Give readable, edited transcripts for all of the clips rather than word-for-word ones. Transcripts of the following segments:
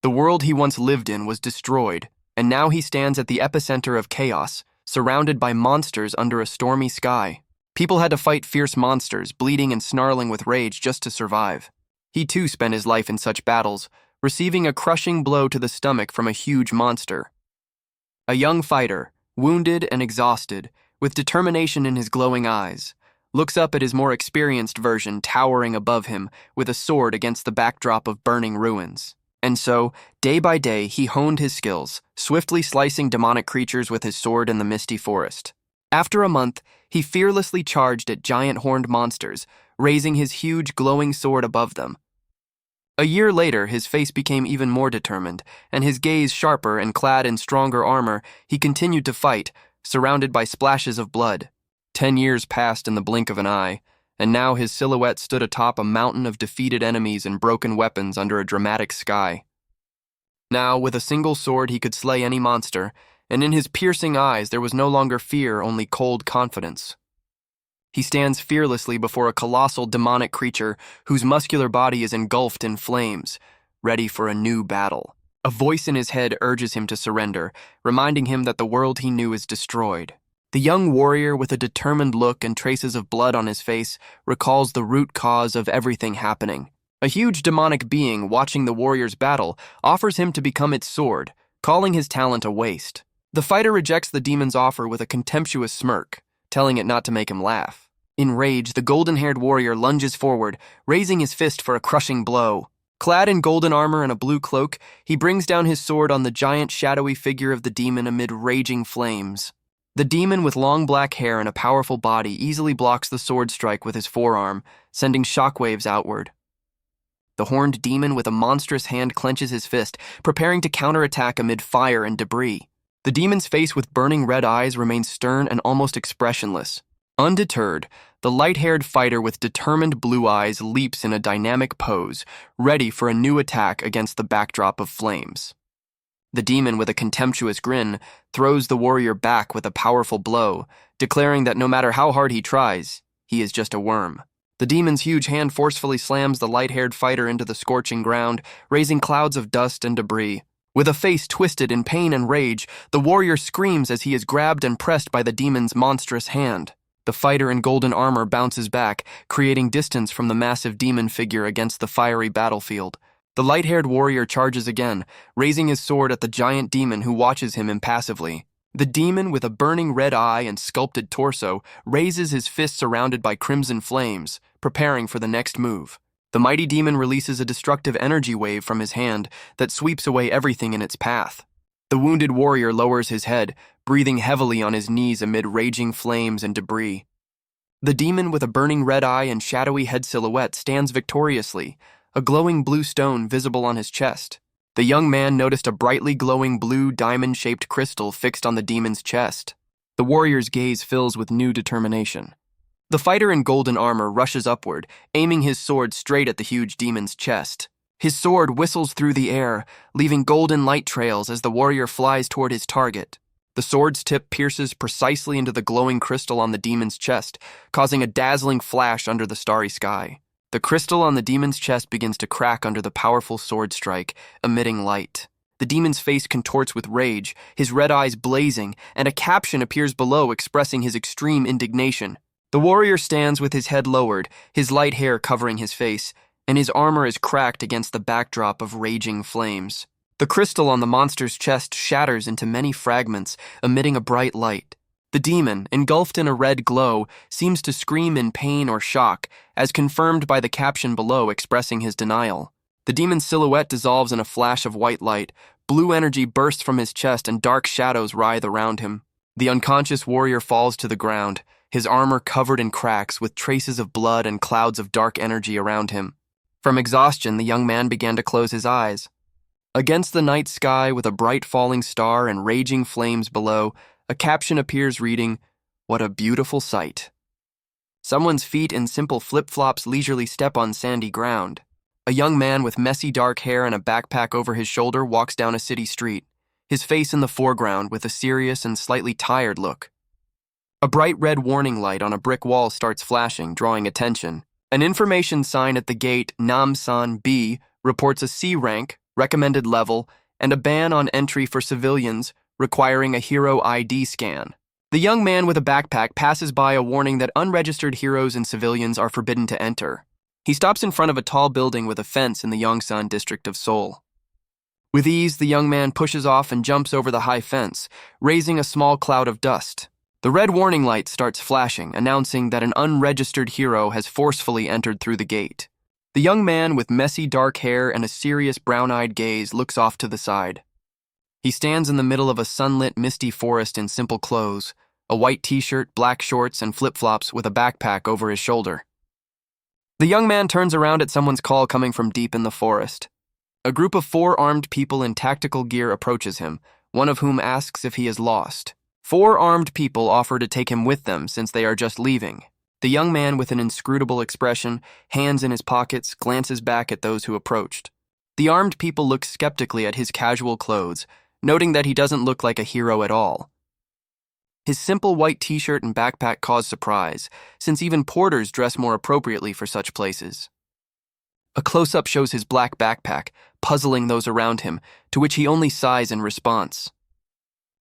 The world he once lived in was destroyed, and now he stands at the epicenter of chaos, surrounded by monsters under a stormy sky. People had to fight fierce monsters, bleeding and snarling with rage just to survive. He too spent his life in such battles, receiving a crushing blow to the stomach from a huge monster. A young fighter, wounded and exhausted, with determination in his glowing eyes, looks up at his more experienced version towering above him with a sword against the backdrop of burning ruins. And so, day by day, he honed his skills, swiftly slicing demonic creatures with his sword in the misty forest. After a month, he fearlessly charged at giant horned monsters, raising his huge glowing sword above them. A year later, his face became even more determined, and his gaze sharper and clad in stronger armor, he continued to fight, surrounded by splashes of blood. 10 years passed in the blink of an eye, and now his silhouette stood atop a mountain of defeated enemies and broken weapons under a dramatic sky. Now, with a single sword, he could slay any monster, and in his piercing eyes there was no longer fear, only cold confidence. He stands fearlessly before a colossal demonic creature whose muscular body is engulfed in flames, ready for a new battle. A voice in his head urges him to surrender, reminding him that the world he knew is destroyed. The young warrior, with a determined look and traces of blood on his face, recalls the root cause of everything happening. A huge demonic being watching the warrior's battle offers him to become its sword, calling his talent a waste. The fighter rejects the demon's offer with a contemptuous smirk, telling it not to make him laugh. In rage, the golden-haired warrior lunges forward, raising his fist for a crushing blow. Clad in golden armor and a blue cloak, he brings down his sword on the giant shadowy figure of the demon amid raging flames. The demon, with long black hair and a powerful body, easily blocks the sword strike with his forearm, sending shockwaves outward. The horned demon with a monstrous hand clenches his fist, preparing to counterattack amid fire and debris. The demon's face with burning red eyes remains stern and almost expressionless. Undeterred, the light-haired fighter with determined blue eyes leaps in a dynamic pose, ready for a new attack against the backdrop of flames. The demon, with a contemptuous grin, throws the warrior back with a powerful blow, declaring that no matter how hard he tries, he is just a worm. The demon's huge hand forcefully slams the light-haired fighter into the scorching ground, raising clouds of dust and debris. With a face twisted in pain and rage, the warrior screams as he is grabbed and pressed by the demon's monstrous hand. The fighter in golden armor bounces back, creating distance from the massive demon figure against the fiery battlefield. The light-haired warrior charges again, raising his sword at the giant demon who watches him impassively. The demon, with a burning red eye and sculpted torso, raises his fist surrounded by crimson flames, preparing for the next move. The mighty demon releases a destructive energy wave from his hand that sweeps away everything in its path. The wounded warrior lowers his head, breathing heavily on his knees amid raging flames and debris. The demon, with a burning red eye and shadowy head silhouette, stands victoriously, a glowing blue stone visible on his chest. The young man noticed a brightly glowing blue diamond-shaped crystal fixed on the demon's chest. The warrior's gaze fills with new determination. The fighter in golden armor rushes upward, aiming his sword straight at the huge demon's chest. His sword whistles through the air, leaving golden light trails as the warrior flies toward his target. The sword's tip pierces precisely into the glowing crystal on the demon's chest, causing a dazzling flash under the starry sky. The crystal on the demon's chest begins to crack under the powerful sword strike, emitting light. The demon's face contorts with rage, his red eyes blazing, and a caption appears below expressing his extreme indignation. The warrior stands with his head lowered, his light hair covering his face, and his armor is cracked against the backdrop of raging flames. The crystal on the monster's chest shatters into many fragments, emitting a bright light. The demon, engulfed in a red glow, seems to scream in pain or shock, as confirmed by the caption below expressing his denial. The demon's silhouette dissolves in a flash of white light, blue energy bursts from his chest, and dark shadows writhe around him. The unconscious warrior falls to the ground, his armor covered in cracks with traces of blood and clouds of dark energy around him. From exhaustion, the young man began to close his eyes. Against the night sky, with a bright falling star and raging flames below, a caption appears reading, "What a beautiful sight." Someone's feet in simple flip-flops leisurely step on sandy ground. A young man with messy dark hair and a backpack over his shoulder walks down a city street, his face in the foreground with a serious and slightly tired look. A bright red warning light on a brick wall starts flashing, drawing attention. An information sign at the gate, Namsan B, reports a C rank, recommended level, and a ban on entry for civilians, requiring a hero ID scan. The young man with a backpack passes by a warning that unregistered heroes and civilians are forbidden to enter. He stops in front of a tall building with a fence in the Yongsan district of Seoul. With ease, the young man pushes off and jumps over the high fence, raising a small cloud of dust. The red warning light starts flashing, announcing that an unregistered hero has forcefully entered through the gate. The young man with messy dark hair and a serious brown-eyed gaze looks off to the side. He stands in the middle of a sunlit, misty forest in simple clothes, a white t-shirt, black shorts, and flip-flops with a backpack over his shoulder. The young man turns around at someone's call coming from deep in the forest. A group of 4 armed people in tactical gear approaches him, one of whom asks if he is lost. 4 armed people offer to take him with them since they are just leaving. The young man with an inscrutable expression, hands in his pockets, glances back at those who approached. The armed people look skeptically at his casual clothes, noting that he doesn't look like a hero at all. His simple white t-shirt and backpack cause surprise, since even porters dress more appropriately for such places. A close-up shows his black backpack, puzzling those around him, to which he only sighs in response.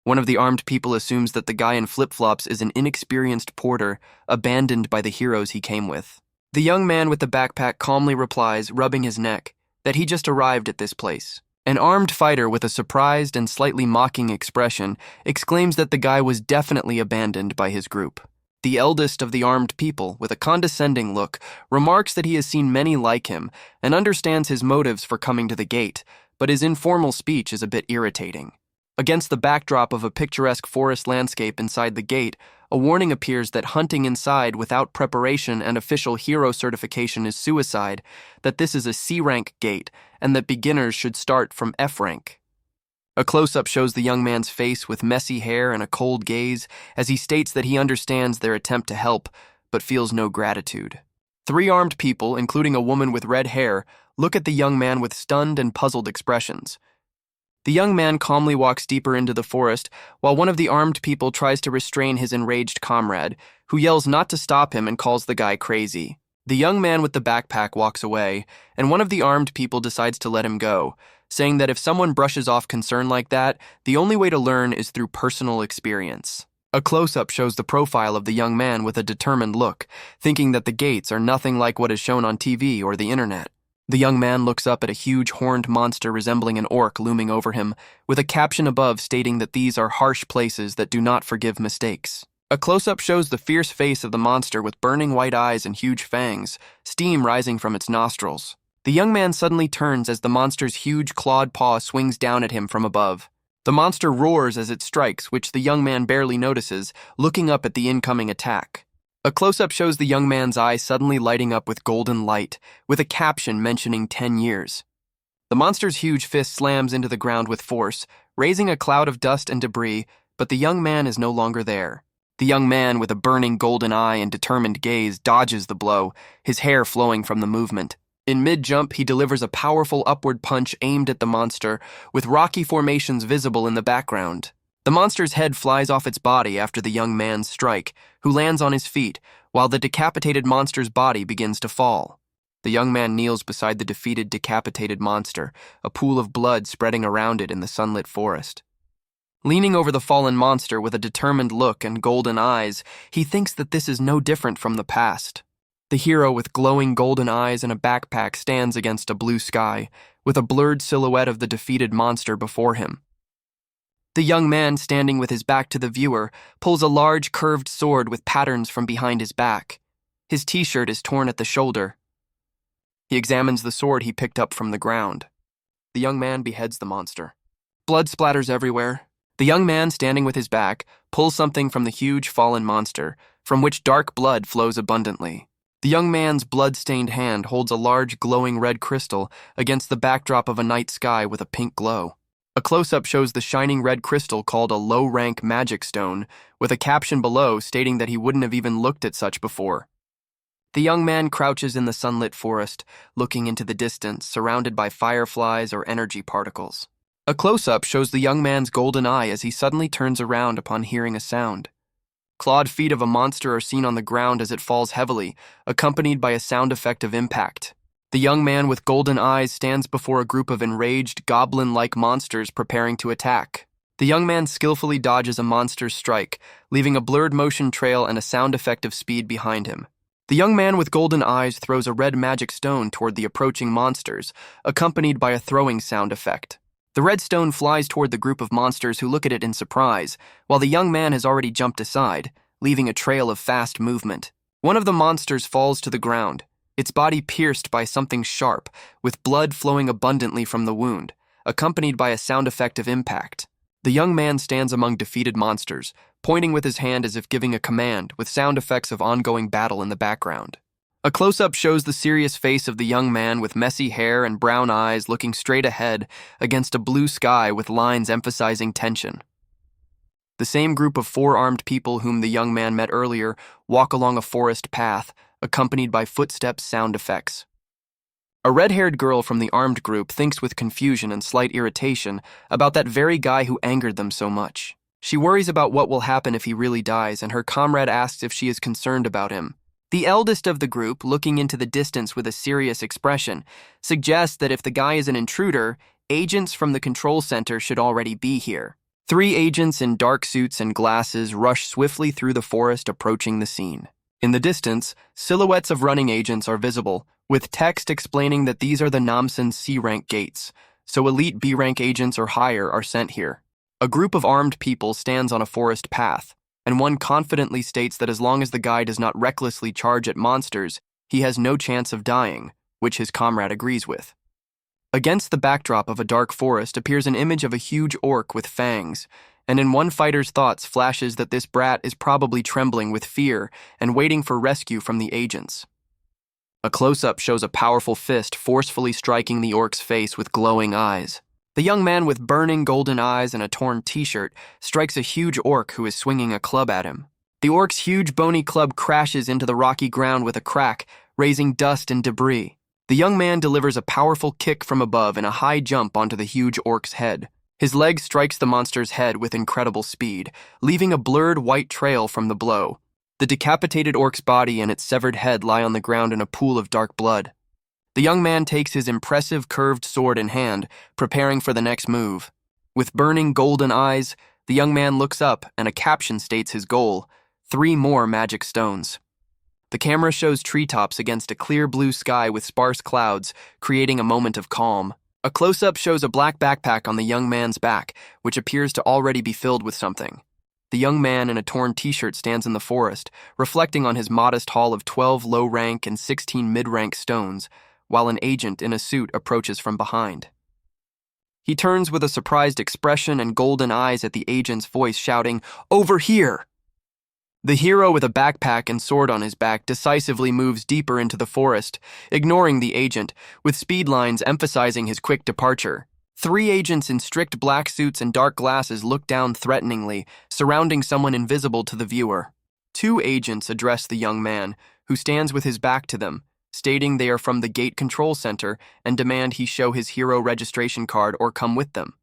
One of the armed people assumes that the guy in flip-flops is an inexperienced porter, abandoned by the heroes he came with. The young man with the backpack calmly replies, rubbing his neck, that he just arrived at this place. An armed fighter with a surprised and slightly mocking expression exclaims that the guy was definitely abandoned by his group. The eldest of the armed people, with a condescending look, remarks that he has seen many like him and understands his motives for coming to the gate, but his informal speech is a bit irritating. Against the backdrop of a picturesque forest landscape inside the gate, a warning appears that hunting inside without preparation and official hero certification is suicide, that this is a C-rank gate, and that beginners should start from F-rank. A close-up shows the young man's face with messy hair and a cold gaze as he states that he understands their attempt to help, but feels no gratitude. 3 armed people, including a woman with red hair, look at the young man with stunned and puzzled expressions. The young man calmly walks deeper into the forest, while one of the armed people tries to restrain his enraged comrade, who yells not to stop him and calls the guy crazy. The young man with the backpack walks away, and one of the armed people decides to let him go, saying that if someone brushes off concern like that, the only way to learn is through personal experience. A close-up shows the profile of the young man with a determined look, thinking that the gates are nothing like what is shown on TV or the internet. The young man looks up at a huge horned monster resembling an orc looming over him, with a caption above stating that these are harsh places that do not forgive mistakes. A close-up shows the fierce face of the monster with burning white eyes and huge fangs, steam rising from its nostrils. The young man suddenly turns as the monster's huge clawed paw swings down at him from above. The monster roars as it strikes, which the young man barely notices, looking up at the incoming attack. A close-up shows the young man's eyes suddenly lighting up with golden light, with a caption mentioning 10 years. The monster's huge fist slams into the ground with force, raising a cloud of dust and debris, but the young man is no longer there. The young man with a burning golden eye and determined gaze dodges the blow, his hair flowing from the movement. In mid-jump, he delivers a powerful upward punch aimed at the monster, with rocky formations visible in the background. The monster's head flies off its body after the young man's strike, who lands on his feet, while the decapitated monster's body begins to fall. The young man kneels beside the defeated decapitated monster, a pool of blood spreading around it in the sunlit forest. Leaning over the fallen monster with a determined look and golden eyes, he thinks that this is no different from the past. The hero with glowing golden eyes and a backpack stands against a blue sky, with a blurred silhouette of the defeated monster before him. The young man, standing with his back to the viewer, pulls a large curved sword with patterns from behind his back. His t-shirt is torn at the shoulder. He examines the sword he picked up from the ground. The young man beheads the monster. Blood splatters everywhere. The young man, standing with his back, pulls something from the huge fallen monster, from which dark blood flows abundantly. The young man's blood-stained hand holds a large glowing red crystal against the backdrop of a night sky with a pink glow. A close-up shows the shining red crystal called a low-rank magic stone, with a caption below stating that he wouldn't have even looked at such before. The young man crouches in the sunlit forest, looking into the distance, surrounded by fireflies or energy particles. A close-up shows the young man's golden eye as he suddenly turns around upon hearing a sound. Clawed feet of a monster are seen on the ground as it falls heavily, accompanied by a sound effect of impact. The young man with golden eyes stands before a group of enraged, goblin-like monsters preparing to attack. The young man skillfully dodges a monster's strike, leaving a blurred motion trail and a sound effect of speed behind him. The young man with golden eyes throws a red magic stone toward the approaching monsters, accompanied by a throwing sound effect. The red stone flies toward the group of monsters who look at it in surprise, while the young man has already jumped aside, leaving a trail of fast movement. One of the monsters falls to the ground, its body pierced by something sharp, with blood flowing abundantly from the wound, accompanied by a sound effect of impact. The young man stands among defeated monsters, pointing with his hand as if giving a command, with sound effects of ongoing battle in the background. A close-up shows the serious face of the young man with messy hair and brown eyes looking straight ahead against a blue sky with lines emphasizing tension. The same group of 4 armed people whom the young man met earlier walk along a forest path, accompanied by footsteps sound effects. A red-haired girl from the armed group thinks with confusion and slight irritation about that very guy who angered them so much. She worries about what will happen if he really dies, and her comrade asks if she is concerned about him. The eldest of the group, looking into the distance with a serious expression, suggests that if the guy is an intruder, agents from the control center should already be here. 3 agents in dark suits and glasses rush swiftly through the forest, approaching the scene. In the distance, silhouettes of running agents are visible, with text explaining that these are the Namsan C-rank gates, so elite B-rank agents or higher are sent here. A group of armed people stands on a forest path, and one confidently states that as long as the guy does not recklessly charge at monsters, he has no chance of dying, which his comrade agrees with. Against the backdrop of a dark forest appears an image of a huge orc with fangs, and in one fighter's thoughts flashes that this brat is probably trembling with fear and waiting for rescue from the agents. A close-up shows a powerful fist forcefully striking the orc's face with glowing eyes. The young man with burning golden eyes and a torn t-shirt strikes a huge orc who is swinging a club at him. The orc's huge bony club crashes into the rocky ground with a crack, raising dust and debris. The young man delivers a powerful kick from above and a high jump onto the huge orc's head. His leg strikes the monster's head with incredible speed, leaving a blurred white trail from the blow. The decapitated orc's body and its severed head lie on the ground in a pool of dark blood. The young man takes his impressive curved sword in hand, preparing for the next move. With burning golden eyes, the young man looks up and a caption states his goal: 3 more magic stones. The camera shows treetops against a clear blue sky with sparse clouds, creating a moment of calm. A close-up shows a black backpack on the young man's back, which appears to already be filled with something. The young man in a torn t-shirt stands in the forest, reflecting on his modest haul of 12 low-rank and 16 mid-rank stones, while an agent in a suit approaches from behind. He turns with a surprised expression and golden eyes at the agent's voice, shouting, "Over here!" The hero with a backpack and sword on his back decisively moves deeper into the forest, ignoring the agent, with speed lines emphasizing his quick departure. 3 agents in strict black suits and dark glasses look down threateningly, surrounding someone invisible to the viewer. 2 agents address the young man, who stands with his back to them, stating they are from the gate control center and demand he show his hero registration card or come with them.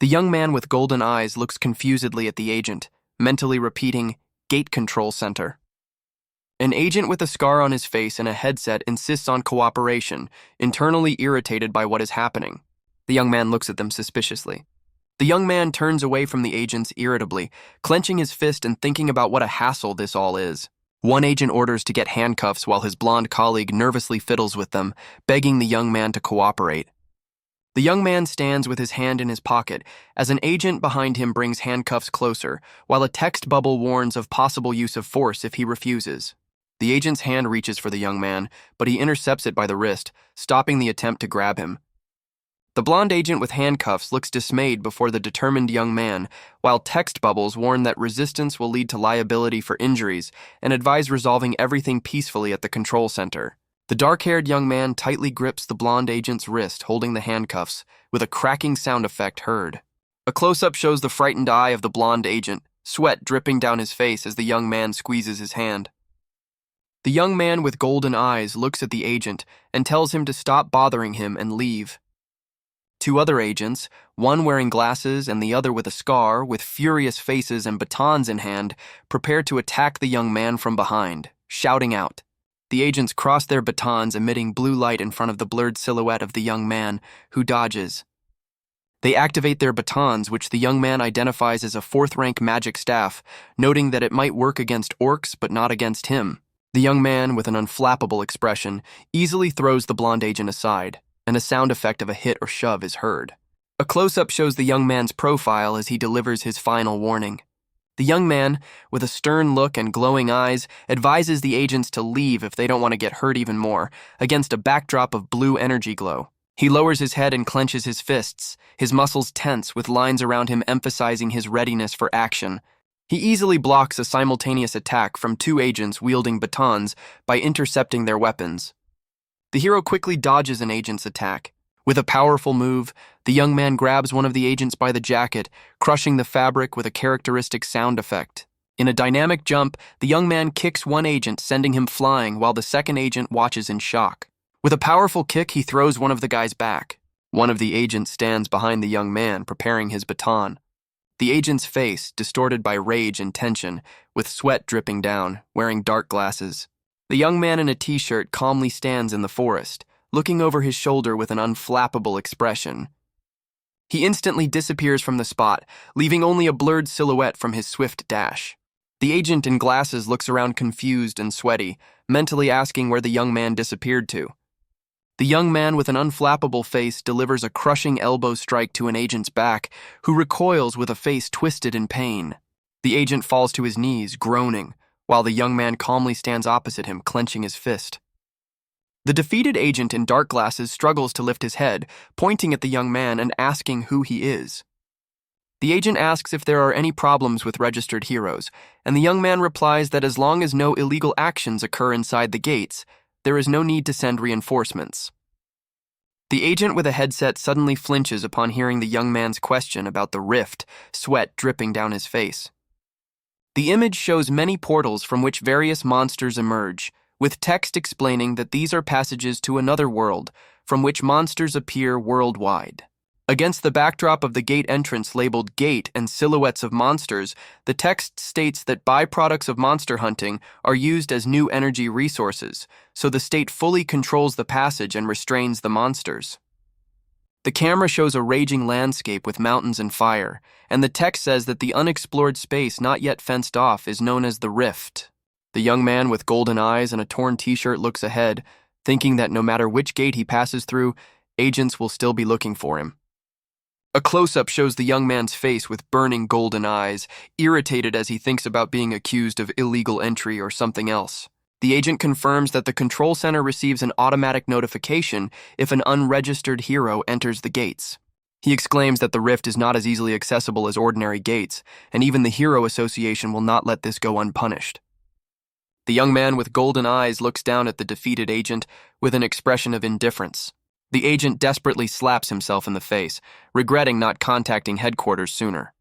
The young man with golden eyes looks confusedly at the agent, mentally repeating, "Gate control center." An agent with a scar on his face and a headset insists on cooperation, internally irritated by what is happening. The young man looks at them suspiciously. The young man turns away from the agents irritably, clenching his fist and thinking about what a hassle this all is. One agent orders to get handcuffs while his blonde colleague nervously fiddles with them, begging the young man to cooperate. The young man stands with his hand in his pocket as an agent behind him brings handcuffs closer, while a text bubble warns of possible use of force if he refuses. The agent's hand reaches for the young man, but he intercepts it by the wrist, stopping the attempt to grab him. The blonde agent with handcuffs looks dismayed before the determined young man, while text bubbles warn that resistance will lead to liability for injuries and advise resolving everything peacefully at the control center. The dark-haired young man tightly grips the blonde agent's wrist, holding the handcuffs, with a cracking sound effect heard. A close-up shows the frightened eye of the blonde agent, sweat dripping down his face as the young man squeezes his hand. The young man with golden eyes looks at the agent and tells him to stop bothering him and leave. 2 other agents, one wearing glasses and the other with a scar, with furious faces and batons in hand, prepare to attack the young man from behind, shouting out, The agents cross their batons, emitting blue light in front of the blurred silhouette of the young man, who dodges. They activate their batons, which the young man identifies as a fourth-rank magic staff, noting that it might work against orcs but not against him. The young man, with an unflappable expression, easily throws the blonde agent aside, and a sound effect of a hit or shove is heard. A close-up shows the young man's profile as he delivers his final warning. The young man, with a stern look and glowing eyes, advises the agents to leave if they don't want to get hurt even more, against a backdrop of blue energy glow. He lowers his head and clenches his fists, his muscles tense with lines around him emphasizing his readiness for action. He easily blocks a simultaneous attack from two agents wielding batons by intercepting their weapons. The hero quickly dodges an agent's attack. With a powerful move, the young man grabs one of the agents by the jacket, crushing the fabric with a characteristic sound effect. In a dynamic jump, the young man kicks one agent, sending him flying, while the second agent watches in shock. With a powerful kick, he throws one of the guys back. One of the agents stands behind the young man, preparing his baton. The agent's face, distorted by rage and tension, with sweat dripping down, wearing dark glasses. The young man in a t-shirt calmly stands in the forest, looking over his shoulder with an unflappable expression. He instantly disappears from the spot, leaving only a blurred silhouette from his swift dash. The agent in glasses looks around confused and sweaty, mentally asking where the young man disappeared to. The young man with an unflappable face delivers a crushing elbow strike to an agent's back, who recoils with a face twisted in pain. The agent falls to his knees, groaning, while the young man calmly stands opposite him, clenching his fist. The defeated agent in dark glasses struggles to lift his head, pointing at the young man and asking who he is. The agent asks if there are any problems with registered heroes, and the young man replies that as long as no illegal actions occur inside the gates, there is no need to send reinforcements. The agent with a headset suddenly flinches upon hearing the young man's question about the rift, sweat dripping down his face. The image shows many portals from which various monsters emerge, with text explaining that these are passages to another world, from which monsters appear worldwide. Against the backdrop of the gate entrance labeled Gate and silhouettes of monsters, the text states that byproducts of monster hunting are used as new energy resources, so the state fully controls the passage and restrains the monsters. The camera shows a raging landscape with mountains and fire, and the text says that the unexplored space not yet fenced off is known as the Rift. The young man with golden eyes and a torn t-shirt looks ahead, thinking that no matter which gate he passes through, agents will still be looking for him. A close-up shows the young man's face with burning golden eyes, irritated as he thinks about being accused of illegal entry or something else. The agent confirms that the control center receives an automatic notification if an unregistered hero enters the gates. He exclaims that the rift is not as easily accessible as ordinary gates, and even the Hero Association will not let this go unpunished. The young man with golden eyes looks down at the defeated agent with an expression of indifference. The agent desperately slaps himself in the face, regretting not contacting headquarters sooner.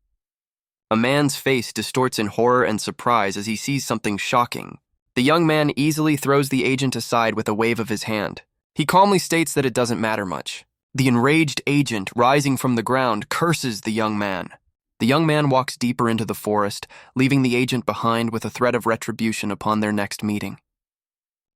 A man's face distorts in horror and surprise as he sees something shocking. The young man easily throws the agent aside with a wave of his hand. He calmly states that it doesn't matter much. The enraged agent, rising from the ground, curses the young man. The young man walks deeper into the forest, leaving the agent behind with a threat of retribution upon their next meeting.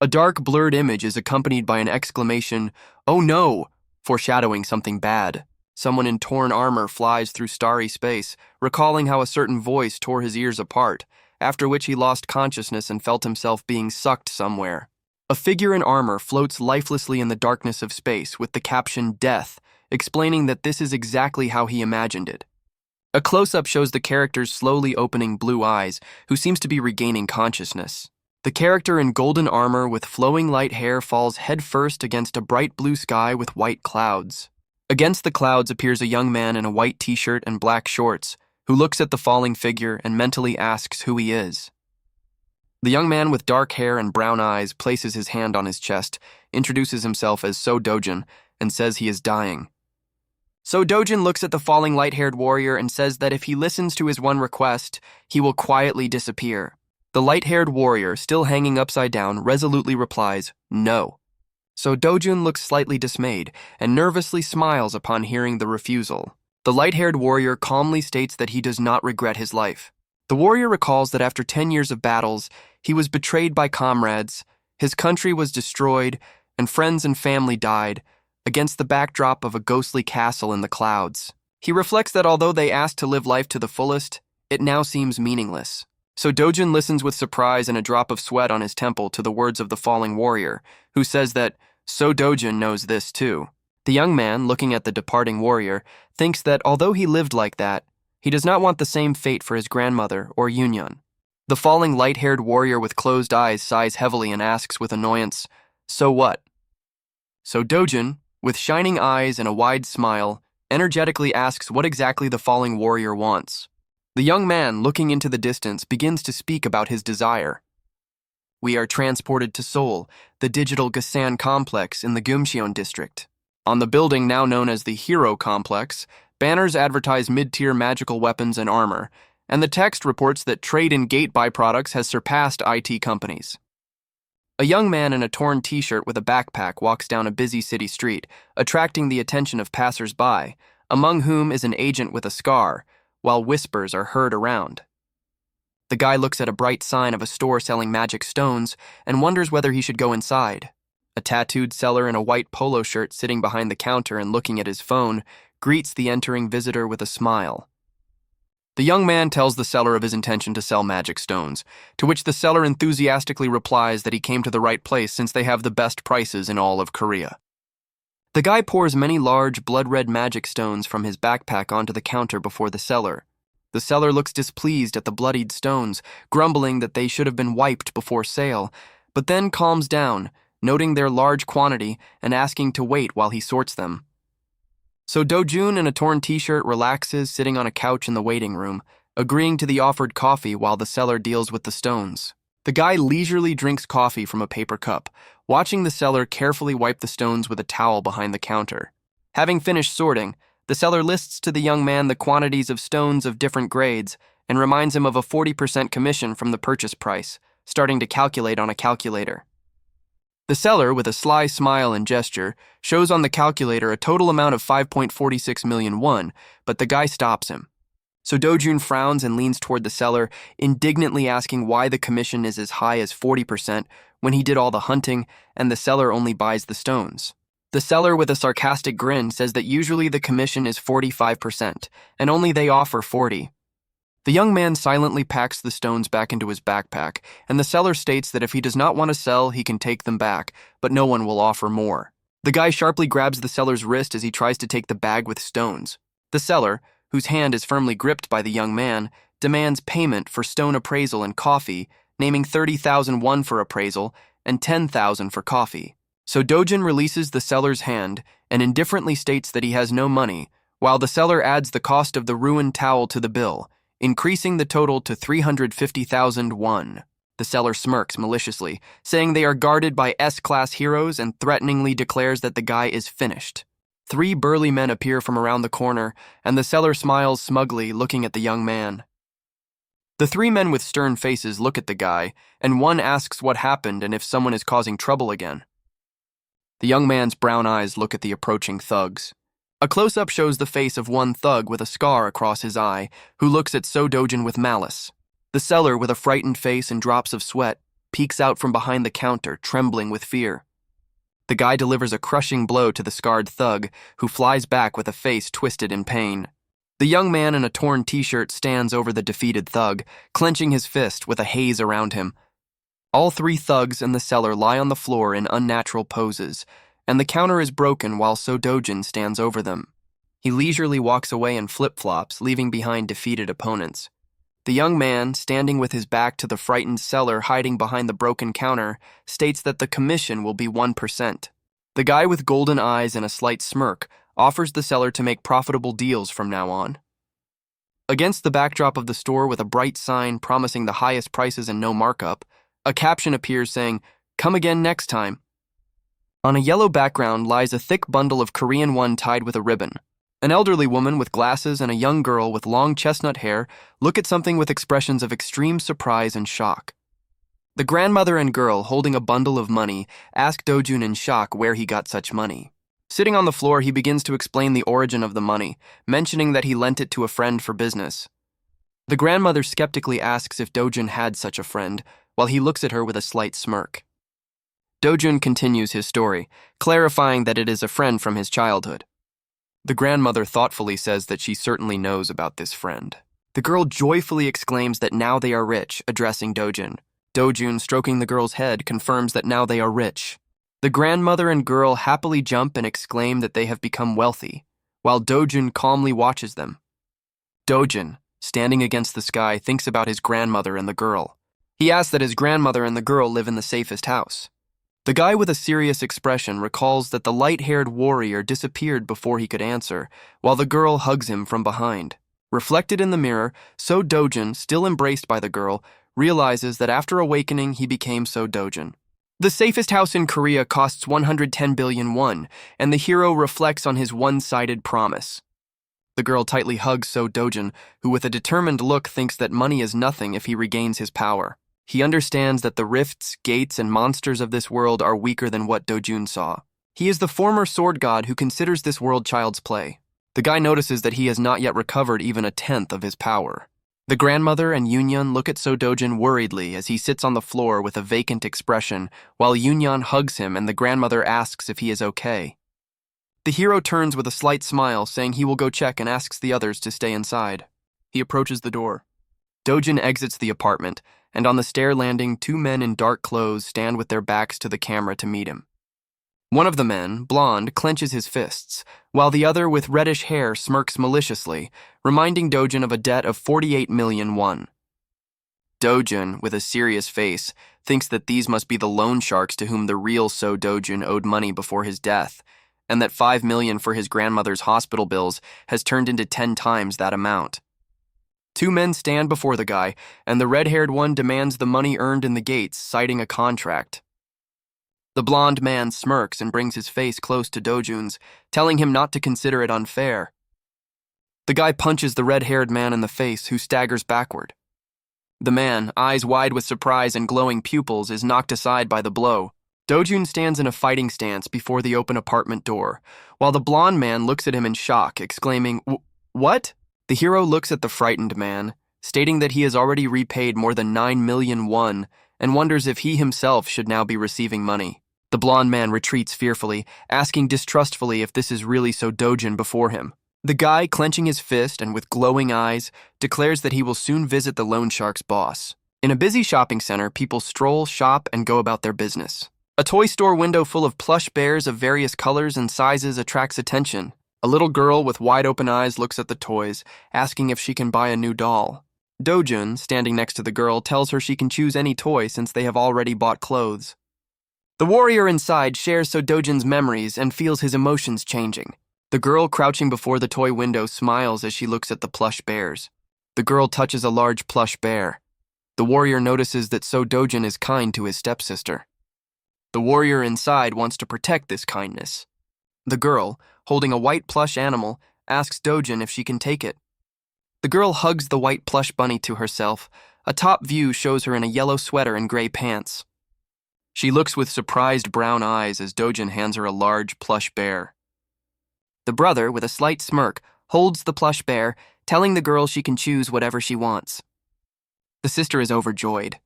A dark, blurred image is accompanied by an exclamation, "Oh no!" foreshadowing something bad. Someone in torn armor flies through starry space, recalling how a certain voice tore his ears apart, after which he lost consciousness and felt himself being sucked somewhere. A figure in armor floats lifelessly in the darkness of space with the caption "Death," explaining that this is exactly how he imagined it. A close-up shows the character's slowly opening blue eyes, who seems to be regaining consciousness. The character in golden armor with flowing light hair falls headfirst against a bright blue sky with white clouds. Against the clouds appears a young man in a white t-shirt and black shorts, who looks at the falling figure and mentally asks who he is. The young man with dark hair and brown eyes places his hand on his chest, introduces himself as So Dojin, and says he is dying. So Dojin looks at the falling light-haired warrior and says that if he listens to his one request, he will quietly disappear. The light-haired warrior, still hanging upside down, resolutely replies, "No." So Dojin looks slightly dismayed and nervously smiles upon hearing the refusal. The light-haired warrior calmly states that he does not regret his life. The warrior recalls that after 10 years of battles, he was betrayed by comrades, His country was destroyed, and friends and family died, against the backdrop of a ghostly castle in the clouds. He reflects that although they asked to live life to the fullest, it now seems meaningless. So Dojin listens with surprise and a drop of sweat on his temple to the words of the falling warrior, who says that So Dojin knows this too. The young man, looking at the departing warrior, thinks that although he lived like that, he does not want the same fate for his grandmother or Yunyun. The falling light-haired warrior with closed eyes sighs heavily and asks with annoyance, "So what?" So Dojin, with shining eyes and a wide smile, energetically asks what exactly the falling warrior wants. The young man, looking into the distance, begins to speak about his desire. We are transported to Seoul, the digital Gasan complex in the Gumcheon district. On the building now known as the Hero Complex, banners advertise mid-tier magical weapons and armor, and the text reports that trade in gate byproducts has surpassed IT companies. A young man in a torn t-shirt with a backpack walks down a busy city street, attracting the attention of passers-by, among whom is an agent with a scar, while whispers are heard around. The guy looks at a bright sign of a store selling magic stones and wonders whether he should go inside. A tattooed seller in a white polo shirt sitting behind the counter and looking at his phone greets the entering visitor with a smile. The young man tells the seller of his intention to sell magic stones, to which the seller enthusiastically replies that he came to the right place since they have the best prices in all of Korea. The guy pours many large, blood-red magic stones from his backpack onto the counter before the seller. The seller looks displeased at the bloodied stones, grumbling that they should have been wiped before sale, but then calms down, noting their large quantity and asking to wait while he sorts them. So Dojun in a torn t-shirt relaxes sitting on a couch in the waiting room, agreeing to the offered coffee while the seller deals with the stones. The guy leisurely drinks coffee from a paper cup, watching the seller carefully wipe the stones with a towel behind the counter. Having finished sorting, the seller lists to the young man the quantities of stones of different grades and reminds him of a 40% commission from the purchase price, starting to calculate on a calculator. The seller, with a sly smile and gesture, shows on the calculator a total amount of 5.46 million won, but the guy stops him. So Dojun frowns and leans toward the seller, indignantly asking why the commission is as high as 40% when he did all the hunting and the seller only buys the stones. The seller, with a sarcastic grin, says that usually the commission is 45% and only they offer 40%. The young man silently packs the stones back into his backpack, and the seller states that if he does not want to sell, he can take them back, but no one will offer more. The guy sharply grabs the seller's wrist as he tries to take the bag with stones. The seller, whose hand is firmly gripped by the young man, demands payment for stone appraisal and coffee, naming 30,000 won for appraisal and 10,000 for coffee. So Dojin releases the seller's hand and indifferently states that he has no money, while the seller adds the cost of the ruined towel to the bill, increasing the total to 350,000 won. The seller smirks maliciously, saying they are guarded by S-class heroes and threateningly declares that the guy is finished. 3 burly men appear from around the corner, and the seller smiles smugly, looking at the young man. The 3 men with stern faces look at the guy, and one asks what happened and if someone is causing trouble again. The young man's brown eyes look at the approaching thugs. A close-up shows the face of one thug with a scar across his eye, who looks at So Dojin with malice. The seller, with a frightened face and drops of sweat, peeks out from behind the counter, trembling with fear. The guy delivers a crushing blow to the scarred thug, who flies back with a face twisted in pain. The young man in a torn t-shirt stands over the defeated thug, clenching his fist with a haze around him. All 3 thugs and the seller lie on the floor in unnatural poses, and the counter is broken while So Dojin stands over them. He leisurely walks away in flip-flops, leaving behind defeated opponents. The young man, standing with his back to the frightened seller hiding behind the broken counter, states that the commission will be 1%. The guy with golden eyes and a slight smirk offers the seller to make profitable deals from now on. Against the backdrop of the store with a bright sign promising the highest prices and no markup, a caption appears saying, "Come again next time." On a yellow background lies a thick bundle of Korean won tied with a ribbon. An elderly woman with glasses and a young girl with long chestnut hair look at something with expressions of extreme surprise and shock. The grandmother and girl, holding a bundle of money, ask Dojun in shock where he got such money. Sitting on the floor, he begins to explain the origin of the money, mentioning that he lent it to a friend for business. The grandmother skeptically asks if Dojun had such a friend, while he looks at her with a slight smirk. Dojun continues his story, clarifying that it is a friend from his childhood. The grandmother thoughtfully says that she certainly knows about this friend. The girl joyfully exclaims that now they are rich, addressing Dojun. Dojun, stroking the girl's head, confirms that now they are rich. The grandmother and girl happily jump and exclaim that they have become wealthy, while Dojun calmly watches them. Dojun, standing against the sky, thinks about his grandmother and the girl. He asks that his grandmother and the girl live in the safest house. The guy with a serious expression recalls that the light-haired warrior disappeared before he could answer, while the girl hugs him from behind. Reflected in the mirror, So Dojun, still embraced by the girl, realizes that after awakening he became So Dojun. The safest house in Korea costs 110 billion won, and the hero reflects on his one-sided promise. The girl tightly hugs So Dojun, who with a determined look thinks that money is nothing if he regains his power. He understands that the rifts, gates, and monsters of this world are weaker than what Dojun saw. He is the former sword god who considers this world child's play. The guy notices that he has not yet recovered even a tenth of his power. The grandmother and Yunyan look at So Dojun worriedly as he sits on the floor with a vacant expression, while Yunyan hugs him and the grandmother asks if he is okay. The hero turns with a slight smile, saying he will go check and asks the others to stay inside. He approaches the door. Dojun exits the apartment, and on the stair landing, two men in dark clothes stand with their backs to the camera to meet him. One of the men, blonde, clenches his fists, while the other with reddish hair smirks maliciously, reminding Dojun of a debt of 48 million won. Dojun, with a serious face, thinks that these must be the loan sharks to whom the real So Dojun owed money before his death, and that 5 million for his grandmother's hospital bills has turned into 10 times that amount. Two men stand before the guy, and the red-haired one demands the money earned in the gates, citing a contract. The blonde man smirks and brings his face close to Dojun's, telling him not to consider it unfair. The guy punches the red-haired man in the face, who staggers backward. The man, eyes wide with surprise and glowing pupils, is knocked aside by the blow. Dojun stands in a fighting stance before the open apartment door, while the blonde man looks at him in shock, exclaiming, "What?" The hero looks at the frightened man, stating that he has already repaid more than 9 million won, and wonders if he himself should now be receiving money. The blonde man retreats fearfully, asking distrustfully if this is really So Dojun before him. The guy, clenching his fist and with glowing eyes, declares that he will soon visit the loan shark's boss. In a busy shopping center, people stroll, shop, and go about their business. A toy store window full of plush bears of various colors and sizes attracts attention. A little girl with wide-open eyes looks at the toys, asking if she can buy a new doll. Dojun, standing next to the girl, tells her she can choose any toy since they have already bought clothes. The warrior inside shares So Dojun's memories and feels his emotions changing. The girl crouching before the toy window smiles as she looks at the plush bears. The girl touches a large plush bear. The warrior notices that So Dojun is kind to his stepsister. The warrior inside wants to protect this kindness. The girl, holding a white plush animal, asks Dojun if she can take it. The girl hugs the white plush bunny to herself. A top view shows her in a yellow sweater and gray pants. She looks with surprised brown eyes as Dojun hands her a large plush bear. The brother, with a slight smirk, holds the plush bear, telling the girl she can choose whatever she wants. The sister is overjoyed.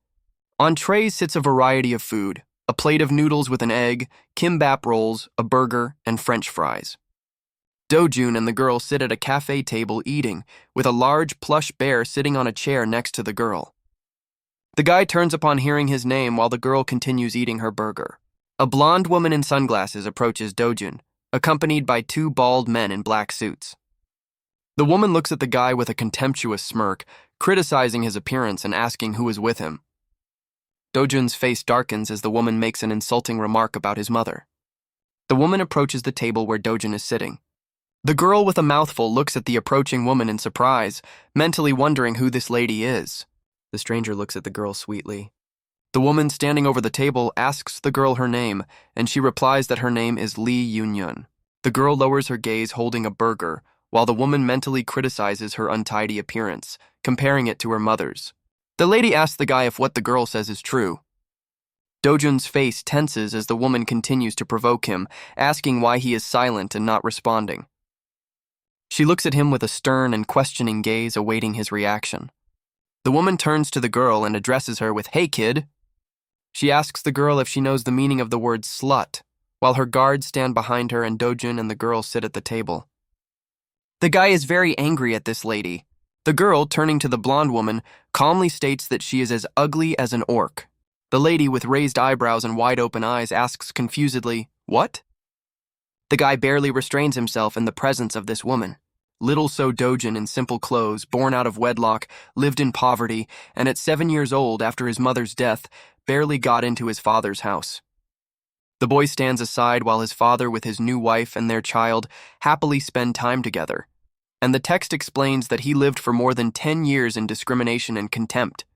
On trays sits a variety of food. A plate of noodles with an egg, kimbap rolls, a burger, and French fries. Dojun and the girl sit at a cafe table eating, with a large plush bear sitting on a chair next to the girl. The guy turns upon hearing his name while the girl continues eating her burger. A blonde woman in sunglasses approaches Dojun, accompanied by two bald men in black suits. The woman looks at the guy with a contemptuous smirk, criticizing his appearance and asking who is with him. Dojun's face darkens as the woman makes an insulting remark about his mother. The woman approaches the table where Dojun is sitting. The girl with a mouthful looks at the approaching woman in surprise, mentally wondering who this lady is. The stranger looks at the girl sweetly. The woman standing over the table asks the girl her name, and she replies that her name is Lee Yunyan. The girl lowers her gaze holding a burger, while the woman mentally criticizes her untidy appearance, comparing it to her mother's. The lady asks the guy if what the girl says is true. Dojun's face tenses as the woman continues to provoke him, asking why he is silent and not responding. She looks at him with a stern and questioning gaze, awaiting his reaction. The woman turns to the girl and addresses her with, "Hey, kid." She asks the girl if she knows the meaning of the word slut, while her guards stand behind her and Dojun and the girl sit at the table. The guy is very angry at this lady. The girl, turning to the blonde woman, calmly states that she is as ugly as an orc. The lady with raised eyebrows and wide-open eyes asks confusedly, "What?" The guy barely restrains himself in the presence of this woman. Little So Dojun, in simple clothes, born out of wedlock, lived in poverty, and at 7 years old, after his mother's death, barely got into his father's house. The boy stands aside while his father, with his new wife and their child, happily spend time together. And the text explains that he lived for more than 10 years in discrimination and contempt,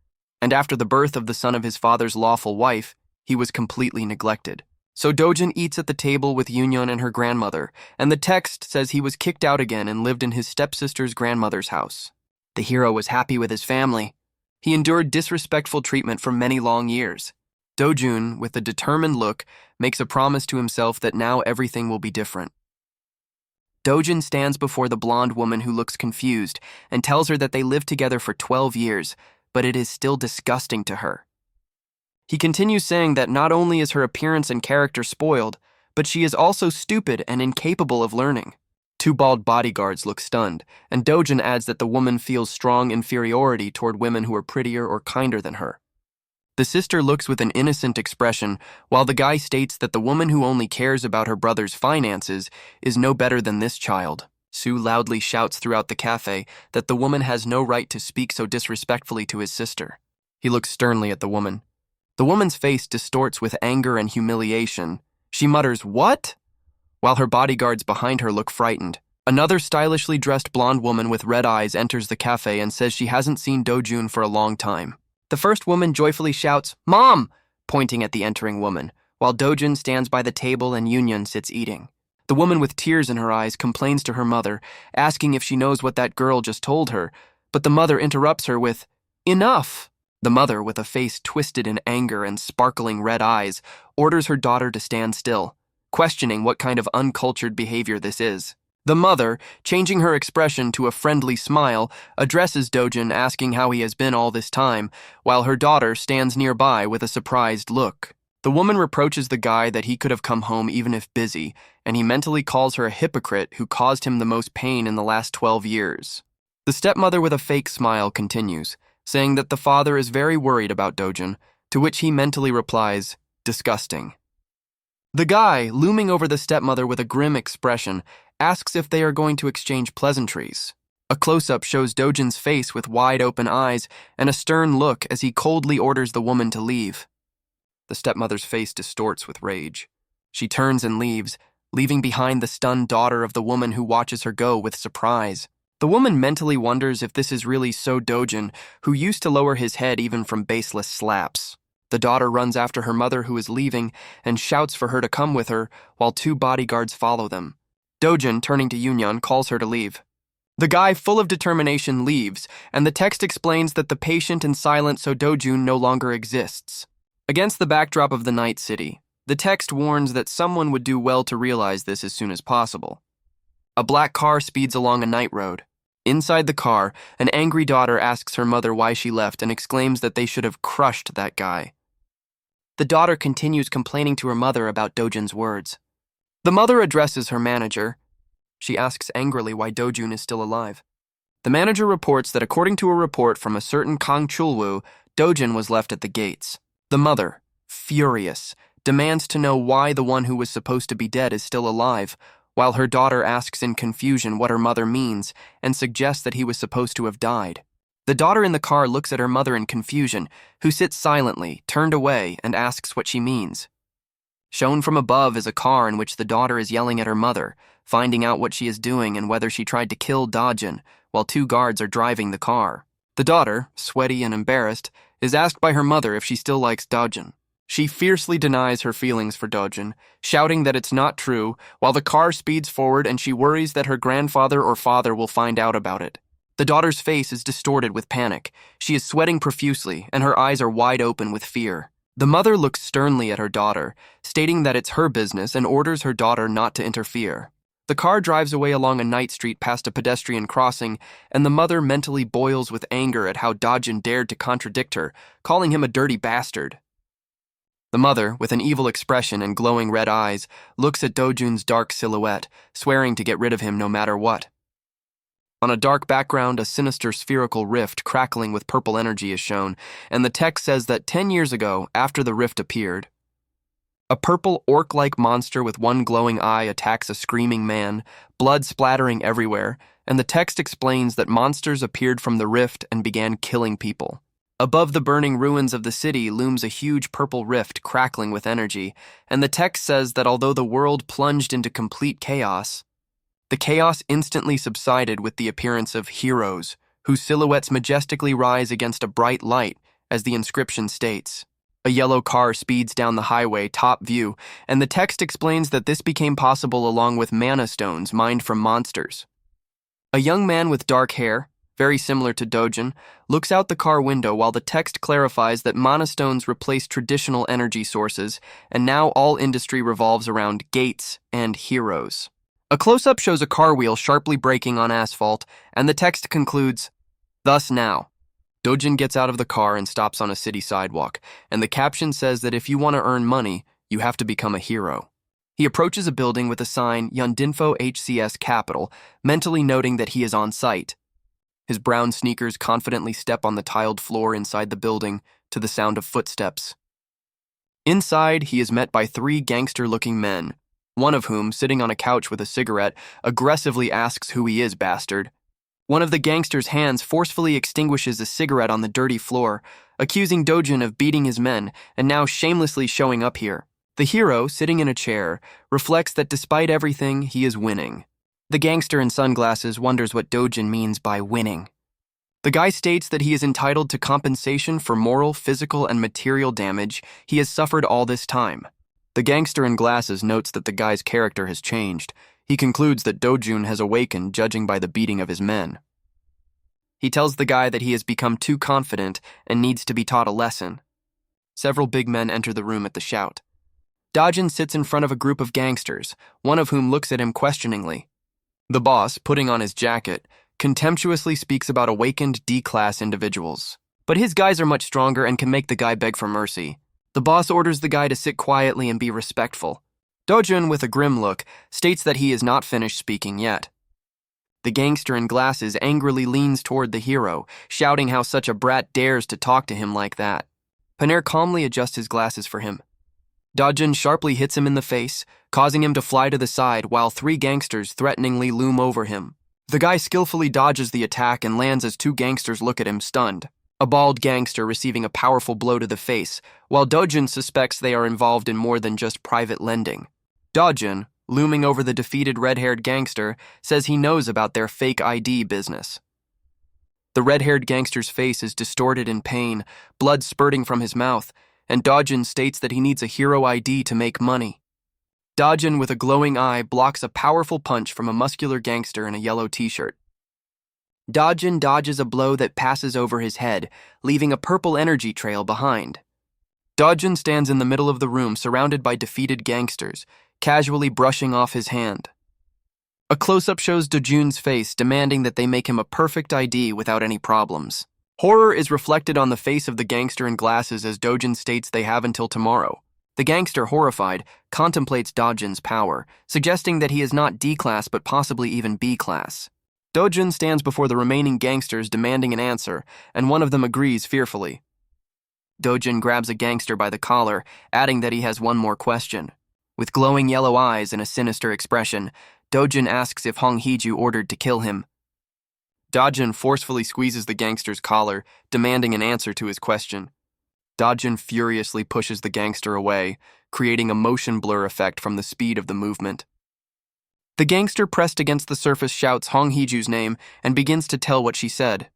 and after the birth of the son of his father's lawful wife, he was completely neglected. So Dojun eats at the table with Yunyeon and her grandmother, and the text says he was kicked out again and lived in his stepsister's grandmother's house. The hero was happy with his family. He endured disrespectful treatment for many long years. Dojun, with a determined look, makes a promise to himself that now everything will be different. Dojun stands before the blonde woman who looks confused and tells her that they lived together for 12 years, but it is still disgusting to her. He continues saying that not only is her appearance and character spoiled, but she is also stupid and incapable of learning. Two bald bodyguards look stunned, and Dojun adds that the woman feels strong inferiority toward women who are prettier or kinder than her. The sister looks with an innocent expression, while the guy states that the woman who only cares about her brother's finances is no better than this child. Sue loudly shouts throughout the cafe that the woman has no right to speak so disrespectfully to his sister. He looks sternly at the woman. The woman's face distorts with anger and humiliation. She mutters, "What?" while her bodyguards behind her look frightened. Another stylishly dressed blonde woman with red eyes enters the cafe and says she hasn't seen Dojun for a long time. The first woman joyfully shouts, "Mom!" pointing at the entering woman, while Dojun stands by the table and Yunyeon sits eating. The woman with tears in her eyes complains to her mother, asking if she knows what that girl just told her, but the mother interrupts her with, "Enough!" The mother, with a face twisted in anger and sparkling red eyes, orders her daughter to stand still, questioning what kind of uncultured behavior this is. The mother, changing her expression to a friendly smile, addresses Dojun, asking how he has been all this time, while her daughter stands nearby with a surprised look. The woman reproaches the guy that he could have come home even if busy, and he mentally calls her a hypocrite who caused him the most pain in the last 12 years. The stepmother with a fake smile continues, saying that the father is very worried about Dojun, to which he mentally replies, "Disgusting." The guy, looming over the stepmother with a grim expression, asks if they are going to exchange pleasantries. A close-up shows Dojun's face with wide-open eyes and a stern look as he coldly orders the woman to leave. The stepmother's face distorts with rage. She turns and leaves, leaving behind the stunned daughter of the woman who watches her go with surprise. The woman mentally wonders if this is really So Dojun, who used to lower his head even from baseless slaps. The daughter runs after her mother, who is leaving, and shouts for her to come with her, while two bodyguards follow them. Dojun, turning to Yunyeon, calls her to leave. The guy, full of determination, leaves, and the text explains that the patient and silent So Dojun no longer exists. Against the backdrop of the night city, the text warns that someone would do well to realize this as soon as possible. A black car speeds along a night road. Inside the car, an angry daughter asks her mother why she left and exclaims that they should have crushed that guy. The daughter continues complaining to her mother about Dojun's words. The mother addresses her manager. She asks angrily why Dojun is still alive. The manager reports that according to a report from a certain Kang Chulwoo, Dojun was left at the gates. The mother, furious, demands to know why the one who was supposed to be dead is still alive, while her daughter asks in confusion what her mother means and suggests that he was supposed to have died. The daughter in the car looks at her mother in confusion, who sits silently, turned away, and asks what she means. Shown from above is a car in which the daughter is yelling at her mother, finding out what she is doing and whether she tried to kill Dojun, while two guards are driving the car. The daughter, sweaty and embarrassed, is asked by her mother if she still likes Dojun. She fiercely denies her feelings for Dojun, shouting that it's not true, while the car speeds forward and she worries that her grandfather or father will find out about it. The daughter's face is distorted with panic. She is sweating profusely, and her eyes are wide open with fear. The mother looks sternly at her daughter, stating that it's her business and orders her daughter not to interfere. The car drives away along a night street past a pedestrian crossing, and the mother mentally boils with anger at how Dojun dared to contradict her, calling him a dirty bastard. The mother, with an evil expression and glowing red eyes, looks at Dojun's dark silhouette, swearing to get rid of him no matter what. On a dark background, a sinister spherical rift crackling with purple energy is shown, and the text says that 10 years ago, after the rift appeared, a purple orc-like monster with one glowing eye attacks a screaming man, blood splattering everywhere, and the text explains that monsters appeared from the rift and began killing people. Above the burning ruins of the city looms a huge purple rift crackling with energy, and the text says that although the world plunged into complete chaos, the chaos instantly subsided with the appearance of heroes, whose silhouettes majestically rise against a bright light, as the inscription states. A yellow car speeds down the highway, top view, and the text explains that this became possible along with mana stones mined from monsters. A young man with dark hair, very similar to Dojun, looks out the car window while the text clarifies that mana stones replace traditional energy sources, and now all industry revolves around gates and heroes. A close-up shows a car wheel sharply braking on asphalt, and the text concludes, "Thus now." Dojun gets out of the car and stops on a city sidewalk, and the caption says that if you want to earn money, you have to become a hero. He approaches a building with a sign, Yundinfo HCS Capital, mentally noting that he is on site. His brown sneakers confidently step on the tiled floor inside the building to the sound of footsteps. Inside, he is met by 3 gangster-looking men, one of whom, sitting on a couch with a cigarette, aggressively asks who he is, bastard. One of the gangster's hands forcefully extinguishes a cigarette on the dirty floor, accusing Dojun of beating his men and now shamelessly showing up here. The hero, sitting in a chair, reflects that despite everything, he is winning. The gangster in sunglasses wonders what Dojun means by winning. The guy states that he is entitled to compensation for moral, physical, and material damage he has suffered all this time. The gangster in glasses notes that the guy's character has changed. He concludes that Dojun has awakened, judging by the beating of his men. He tells the guy that he has become too confident and needs to be taught a lesson. Several big men enter the room at the shout. Dojun sits in front of a group of gangsters, one of whom looks at him questioningly. The boss, putting on his jacket, contemptuously speaks about awakened D-class individuals. But his guys are much stronger and can make the guy beg for mercy. The boss orders the guy to sit quietly and be respectful. Dojun, with a grim look, states that he is not finished speaking yet. The gangster in glasses angrily leans toward the hero, shouting how such a brat dares to talk to him like that. Paner calmly adjusts his glasses for him. Dojun sharply hits him in the face, causing him to fly to the side while 3 gangsters threateningly loom over him. The guy skillfully dodges the attack and lands as 2 gangsters look at him stunned. A bald gangster receiving a powerful blow to the face, while Dojun suspects they are involved in more than just private lending. Dojun, looming over the defeated red-haired gangster, says he knows about their fake ID business. The red-haired gangster's face is distorted in pain, blood spurting from his mouth, and Dojun states that he needs a hero ID to make money. Dojun, with a glowing eye, blocks a powerful punch from a muscular gangster in a yellow t-shirt. Dojun dodges a blow that passes over his head, leaving a purple energy trail behind. Dojun stands in the middle of the room surrounded by defeated gangsters, casually brushing off his hand. A close-up shows Dojun's face, demanding that they make him a perfect ID without any problems. Horror is reflected on the face of the gangster in glasses as Dojun states they have until tomorrow. The gangster, horrified, contemplates Dojun's power, suggesting that he is not D-class but possibly even B-class. Dojun stands before the remaining gangsters demanding an answer, and one of them agrees fearfully. Dojun grabs a gangster by the collar, adding that he has one more question. With glowing yellow eyes and a sinister expression, Dojun asks if Hong Hee-ju ordered to kill him. Dojun forcefully squeezes the gangster's collar, demanding an answer to his question. Dojun furiously pushes the gangster away, creating a motion blur effect from the speed of the movement. The gangster pressed against the surface shouts Hong Hee-ju's name and begins to tell what she said.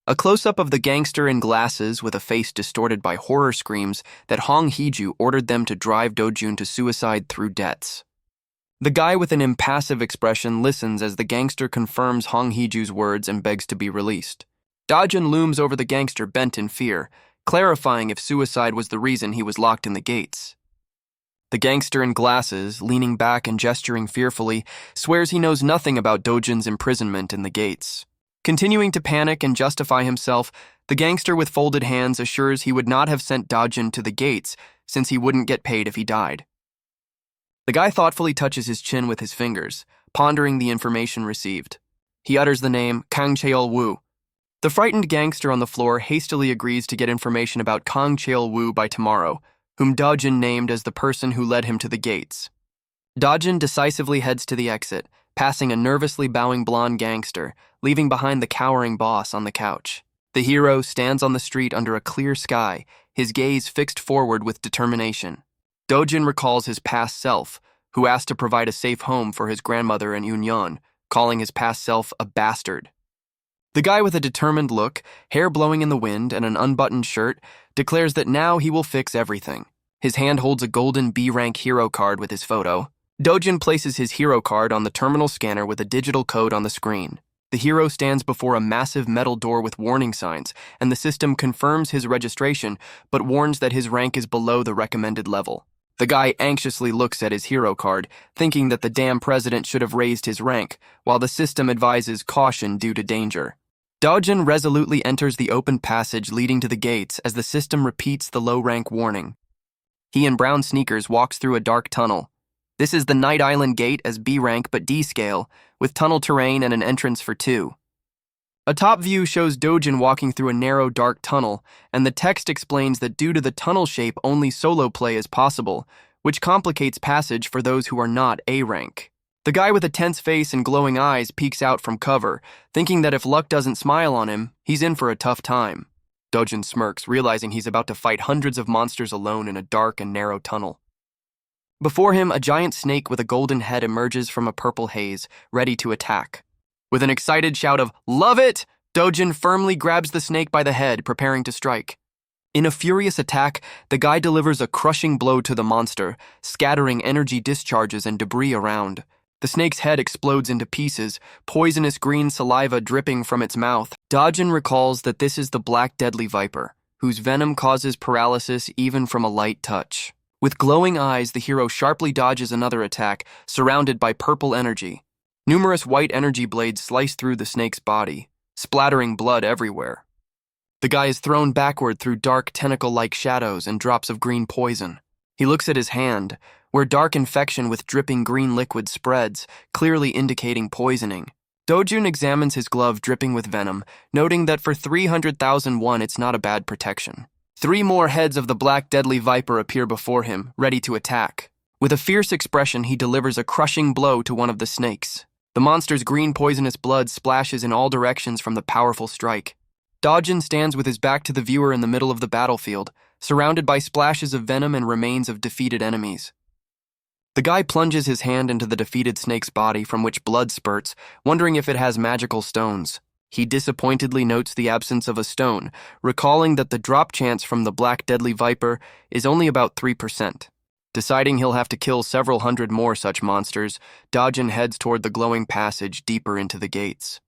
A close-up of the gangster in glasses with a face distorted by horror screams that Hong Hee-ju ordered them to drive Dojun to suicide through debts. The guy with an impassive expression listens as the gangster confirms Hong Hee-ju's words and begs to be released. Dojun looms over the gangster bent in fear, clarifying if suicide was the reason he was locked in the gates. The gangster in glasses, leaning back and gesturing fearfully, swears he knows nothing about Dojun's imprisonment in the gates. Continuing to panic and justify himself, the gangster with folded hands assures he would not have sent Dojin to the gates since he wouldn't get paid if he died. The guy thoughtfully touches his chin with his fingers, pondering the information received. He utters the name Kang Cheol-woo. The frightened gangster on the floor hastily agrees to get information about Kang Cheol-woo by tomorrow, whom Dojin named as the person who led him to the gates. Dojin decisively heads to the exit, passing a nervously bowing blonde gangster, leaving behind the cowering boss on the couch. The hero stands on the street under a clear sky, his gaze fixed forward with determination. Dojin recalls his past self, who asked to provide a safe home for his grandmother in Yunnan, calling his past self a bastard. The guy with a determined look, hair blowing in the wind, and an unbuttoned shirt declares that now he will fix everything. His hand holds a golden B-rank hero card with his photo. Dojin places his hero card on the terminal scanner with a digital code on the screen. The hero stands before a massive metal door with warning signs, and the system confirms his registration, but warns that his rank is below the recommended level. The guy anxiously looks at his hero card, thinking that the damn president should have raised his rank, while the system advises caution due to danger. Dojin resolutely enters the open passage leading to the gates as the system repeats the low-rank warning. He in brown sneakers walks through a dark tunnel. This is the Night Island Gate as B rank but D scale, with tunnel terrain and an entrance for 2. A top view shows Dojin walking through a narrow, dark tunnel, and the text explains that due to the tunnel shape, only solo play is possible, which complicates passage for those who are not A rank. The guy with a tense face and glowing eyes peeks out from cover, thinking that if luck doesn't smile on him, he's in for a tough time. Dojin smirks, realizing he's about to fight hundreds of monsters alone in a dark and narrow tunnel. Before him, a giant snake with a golden head emerges from a purple haze, ready to attack. With an excited shout of, "Love it!" Dojin firmly grabs the snake by the head, preparing to strike. In a furious attack, the guy delivers a crushing blow to the monster, scattering energy discharges and debris around. The snake's head explodes into pieces, poisonous green saliva dripping from its mouth. Dojin recalls that this is the black deadly viper, whose venom causes paralysis even from a light touch. With glowing eyes, the hero sharply dodges another attack, surrounded by purple energy. Numerous white energy blades slice through the snake's body, splattering blood everywhere. The guy is thrown backward through dark tentacle-like shadows and drops of green poison. He looks at his hand, where dark infection with dripping green liquid spreads, clearly indicating poisoning. Dojin examines his glove dripping with venom, noting that for 300,000 won it's not a bad protection. 3 more heads of the black deadly viper appear before him, ready to attack. With a fierce expression, he delivers a crushing blow to one of the snakes. The monster's green poisonous blood splashes in all directions from the powerful strike. Dojin stands with his back to the viewer in the middle of the battlefield, surrounded by splashes of venom and remains of defeated enemies. The guy plunges his hand into the defeated snake's body from which blood spurts, wondering if it has magical stones. He disappointedly notes the absence of a stone, recalling that the drop chance from the black deadly viper is only about 3%. Deciding he'll have to kill several hundred more such monsters, Dojin heads toward the glowing passage deeper into the gates.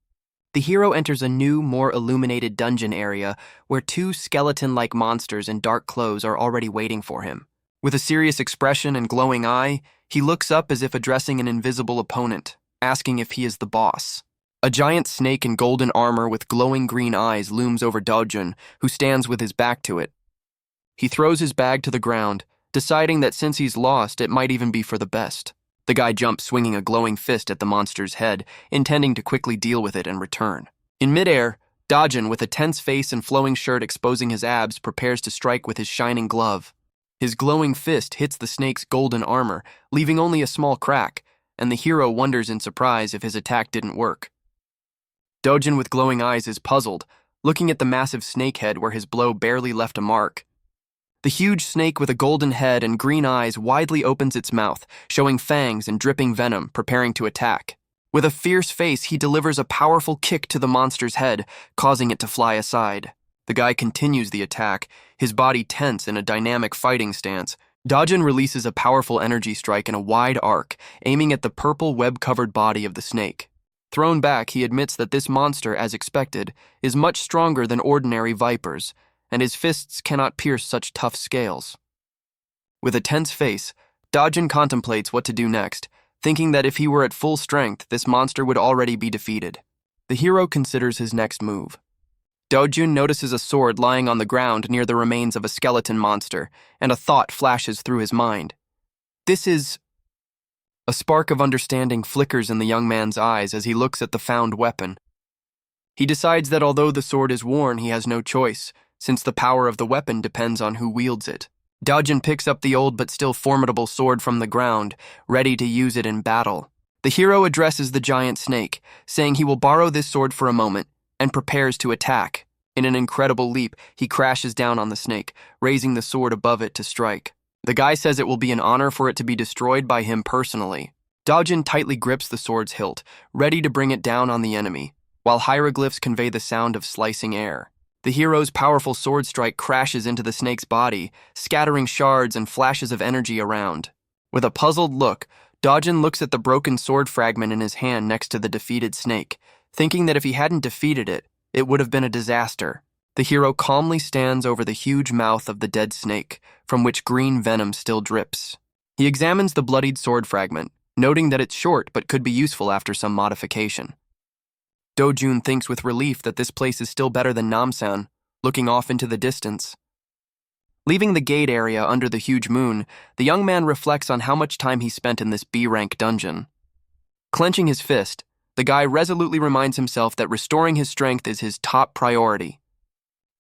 The hero enters a new, more illuminated dungeon area where 2 skeleton-like monsters in dark clothes are already waiting for him. With a serious expression and glowing eye, he looks up as if addressing an invisible opponent, asking if he is the boss. A giant snake in golden armor with glowing green eyes looms over Dojin, who stands with his back to it. He throws his bag to the ground, deciding that since he's lost, it might even be for the best. The guy jumps, swinging a glowing fist at the monster's head, intending to quickly deal with it and return. In midair, Dojin, with a tense face and flowing shirt exposing his abs, prepares to strike with his shining glove. His glowing fist hits the snake's golden armor, leaving only a small crack, and the hero wonders in surprise if his attack didn't work. Dojin, with glowing eyes, is puzzled, looking at the massive snake head where his blow barely left a mark. The huge snake with a golden head and green eyes widely opens its mouth, showing fangs and dripping venom, preparing to attack. With a fierce face, he delivers a powerful kick to the monster's head, causing it to fly aside. The guy continues the attack, his body tense in a dynamic fighting stance. Dojin releases a powerful energy strike in a wide arc, aiming at the purple web-covered body of the snake. Thrown back, he admits that this monster, as expected, is much stronger than ordinary vipers, and his fists cannot pierce such tough scales. With a tense face, Dojin contemplates what to do next, thinking that if he were at full strength, this monster would already be defeated. The hero considers his next move. Dojun notices a sword lying on the ground near the remains of a skeleton monster, and a thought flashes through his mind. This is... A spark of understanding flickers in the young man's eyes as he looks at the found weapon. He decides that although the sword is worn, he has no choice, since the power of the weapon depends on who wields it. Dojun picks up the old but still formidable sword from the ground, ready to use it in battle. The hero addresses the giant snake, saying he will borrow this sword for a moment, and prepares to attack. In an incredible leap, he crashes down on the snake, raising the sword above it to strike. The guy says it will be an honor for it to be destroyed by him personally. Dojun tightly grips the sword's hilt, ready to bring it down on the enemy, while hieroglyphs convey the sound of slicing air. The hero's powerful sword strike crashes into the snake's body, scattering shards and flashes of energy around. With a puzzled look, Dojun looks at the broken sword fragment in his hand next to the defeated snake, thinking that if he hadn't defeated it, it would have been a disaster. The hero calmly stands over the huge mouth of the dead snake, from which green venom still drips. He examines the bloodied sword fragment, noting that it's short but could be useful after some modification. Dojun thinks with relief that this place is still better than Namsan, looking off into the distance. Leaving the gate area under the huge moon, the young man reflects on how much time he spent in this B-rank dungeon. Clenching his fist, the guy resolutely reminds himself that restoring his strength is his top priority.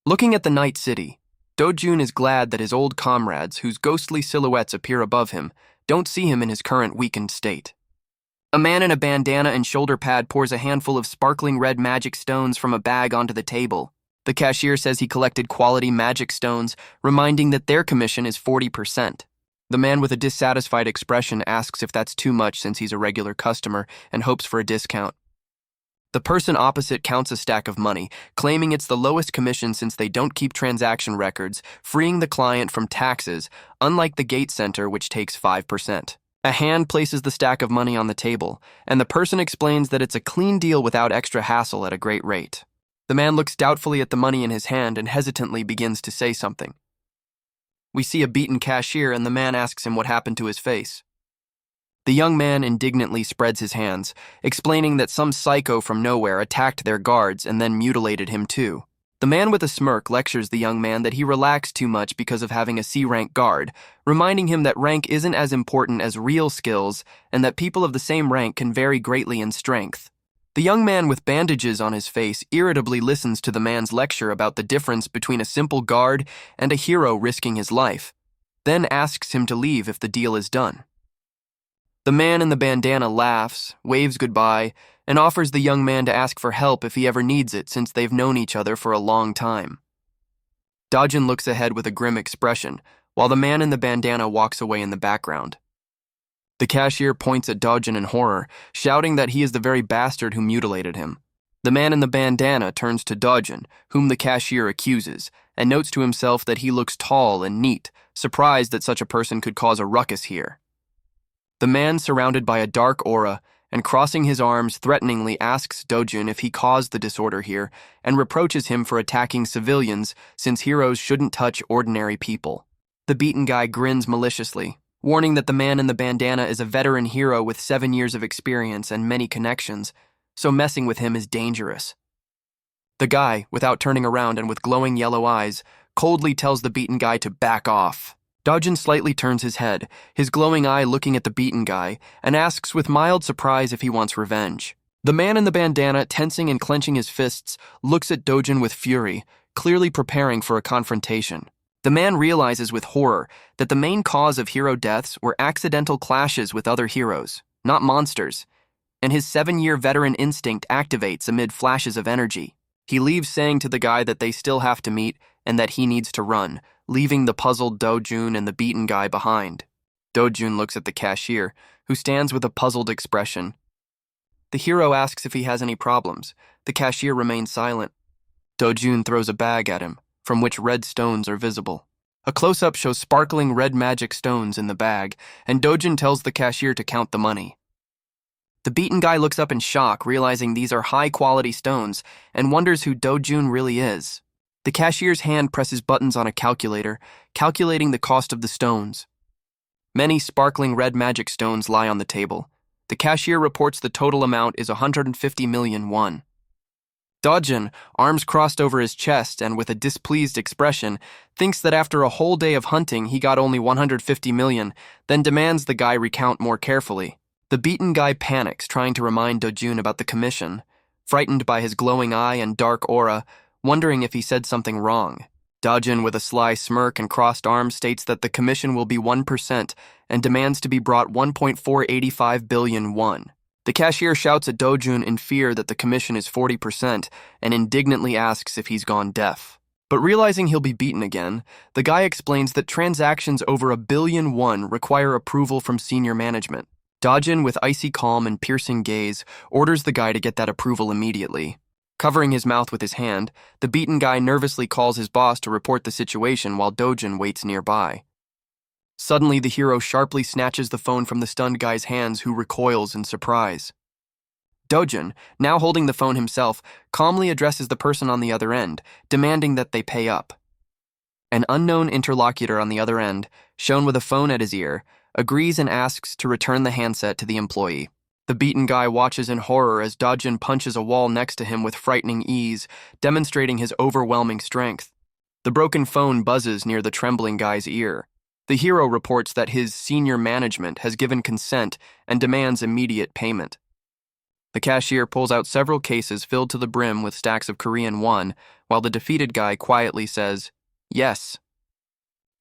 Looking at the night city, Dojun is glad that his old comrades, whose ghostly silhouettes appear above him, don't see him in his current weakened state. A man in a bandana and shoulder pad pours a handful of sparkling red magic stones from a bag onto the table. The cashier says he collected quality magic stones, reminding that their commission is 40%. The man with a dissatisfied expression asks if that's too much since he's a regular customer and hopes for a discount. The person opposite counts a stack of money, claiming it's the lowest commission since they don't keep transaction records, freeing the client from taxes, unlike the gate center, which takes 5%. A hand places the stack of money on the table, and the person explains that it's a clean deal without extra hassle at a great rate. The man looks doubtfully at the money in his hand and hesitantly begins to say something. We see a beaten cashier, and the man asks him what happened to his face. The young man indignantly spreads his hands, explaining that some psycho from nowhere attacked their guards and then mutilated him too. The man with a smirk lectures the young man that he relaxed too much because of having a C-rank guard, reminding him that rank isn't as important as real skills and that people of the same rank can vary greatly in strength. The young man with bandages on his face irritably listens to the man's lecture about the difference between a simple guard and a hero risking his life, then asks him to leave if the deal is done. The man in the bandana laughs, waves goodbye, and offers the young man to ask for help if he ever needs it since they've known each other for a long time. Dojun looks ahead with a grim expression, while the man in the bandana walks away in the background. The cashier points at Dojun in horror, shouting that he is the very bastard who mutilated him. The man in the bandana turns to Dojun, whom the cashier accuses, and notes to himself that he looks tall and neat, surprised that such a person could cause a ruckus here. The man, surrounded by a dark aura and crossing his arms threateningly, asks Dojun if he caused the disorder here and reproaches him for attacking civilians since heroes shouldn't touch ordinary people. The beaten guy grins maliciously, warning that the man in the bandana is a veteran hero with 7 years of experience and many connections, so messing with him is dangerous. The guy, without turning around and with glowing yellow eyes, coldly tells the beaten guy to back off. Dojun slightly turns his head, his glowing eye looking at the beaten guy, and asks with mild surprise if he wants revenge. The man in the bandana, tensing and clenching his fists, looks at Dojun with fury, clearly preparing for a confrontation. The man realizes with horror that the main cause of hero deaths were accidental clashes with other heroes, not monsters, and his 7-year veteran instinct activates amid flashes of energy. He leaves saying to the guy that they still have to meet and that he needs to run, leaving the puzzled Dojun and the beaten guy behind. Dojun looks at the cashier, who stands with a puzzled expression. The hero asks if he has any problems. The cashier remains silent. Dojun throws a bag at him, from which red stones are visible. A close-up shows sparkling red magic stones in the bag, and Dojun tells the cashier to count the money. The beaten guy looks up in shock, realizing these are high-quality stones, and wonders who Dojun really is. The cashier's hand presses buttons on a calculator, calculating the cost of the stones. Many sparkling red magic stones lie on the table. The cashier reports the total amount is 150 million won. Dojin, arms crossed over his chest and with a displeased expression, thinks that after a whole day of hunting he got only 150 million, then demands the guy recount more carefully. The beaten guy panics, trying to remind Dojun about the commission, frightened by his glowing eye and dark aura, wondering if he said something wrong. Dojin, with a sly smirk and crossed arms, states that the commission will be 1% and demands to be brought 1.485 billion won. The cashier shouts at Dojun in fear that the commission is 40% and indignantly asks if he's gone deaf. But realizing he'll be beaten again, the guy explains that transactions over 1 billion won require approval from senior management. Dojin, with icy calm and piercing gaze, orders the guy to get that approval immediately. Covering his mouth with his hand, the beaten guy nervously calls his boss to report the situation while Dojin waits nearby. Suddenly, the hero sharply snatches the phone from the stunned guy's hands, who recoils in surprise. Dojin, now holding the phone himself, calmly addresses the person on the other end, demanding that they pay up. An unknown interlocutor on the other end, shown with a phone at his ear, agrees and asks to return the handset to the employee. The beaten guy watches in horror as Dojin punches a wall next to him with frightening ease, demonstrating his overwhelming strength. The broken phone buzzes near the trembling guy's ear. The hero reports that his senior management has given consent and demands immediate payment. The cashier pulls out several cases filled to the brim with stacks of Korean won, while the defeated guy quietly says, "Yes."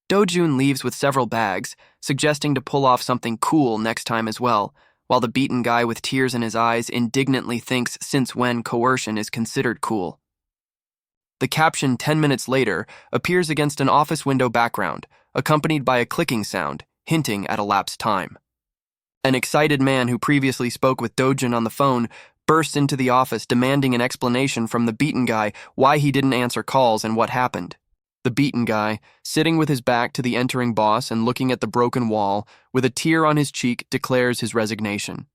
Dojun leaves with several bags, suggesting to pull off something cool next time as well, while the beaten guy with tears in his eyes indignantly thinks since when coercion is considered cool. The caption 10 minutes later appears against an office window background, accompanied by a clicking sound, hinting at elapsed time. An excited man who previously spoke with Dojin on the phone bursts into the office demanding an explanation from the beaten guy why he didn't answer calls and what happened. The beaten guy, sitting with his back to the entering boss and looking at the broken wall, with a tear on his cheek, declares his resignation.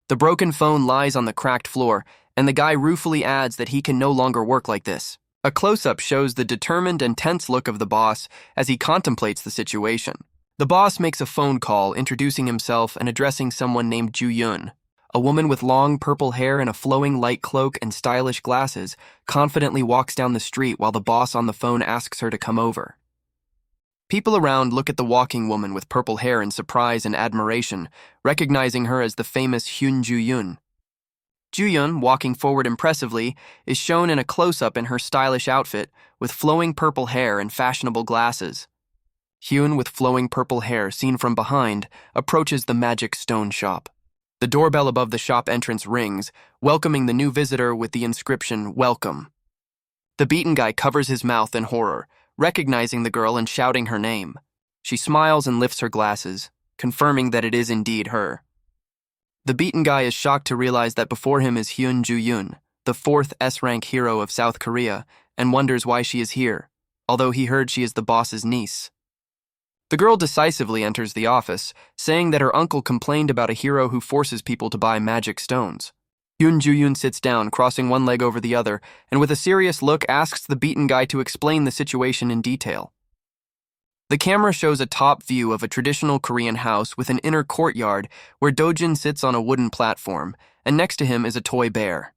The broken phone lies on the cracked floor, and the guy ruefully adds that he can no longer work like this. A close-up shows the determined and tense look of the boss as he contemplates the situation. The boss makes a phone call, introducing himself and addressing someone named Ju-yun. A woman with long purple hair and a flowing light cloak and stylish glasses confidently walks down the street while the boss on the phone asks her to come over. People around look at the walking woman with purple hair in surprise and admiration, recognizing her as the famous Hyun Ju-yun. Ju-yun, walking forward impressively, is shown in a close-up in her stylish outfit with flowing purple hair and fashionable glasses. Hyun, with flowing purple hair seen from behind, approaches the magic stone shop. The doorbell above the shop entrance rings, welcoming the new visitor with the inscription, "Welcome." The beaten guy covers his mouth in horror, recognizing the girl and shouting her name. She smiles and lifts her glasses, confirming that it is indeed her. The beaten guy is shocked to realize that before him is Hyun Ju-yun, the 4th S-rank hero of South Korea, and wonders why she is here, although he heard she is the boss's niece. The girl decisively enters the office, saying that her uncle complained about a hero who forces people to buy magic stones. Hyun Ju-yun sits down, crossing one leg over the other, and with a serious look asks the beaten guy to explain the situation in detail. The camera shows a top view of a traditional Korean house with an inner courtyard where Dojin sits on a wooden platform, and next to him is a toy bear.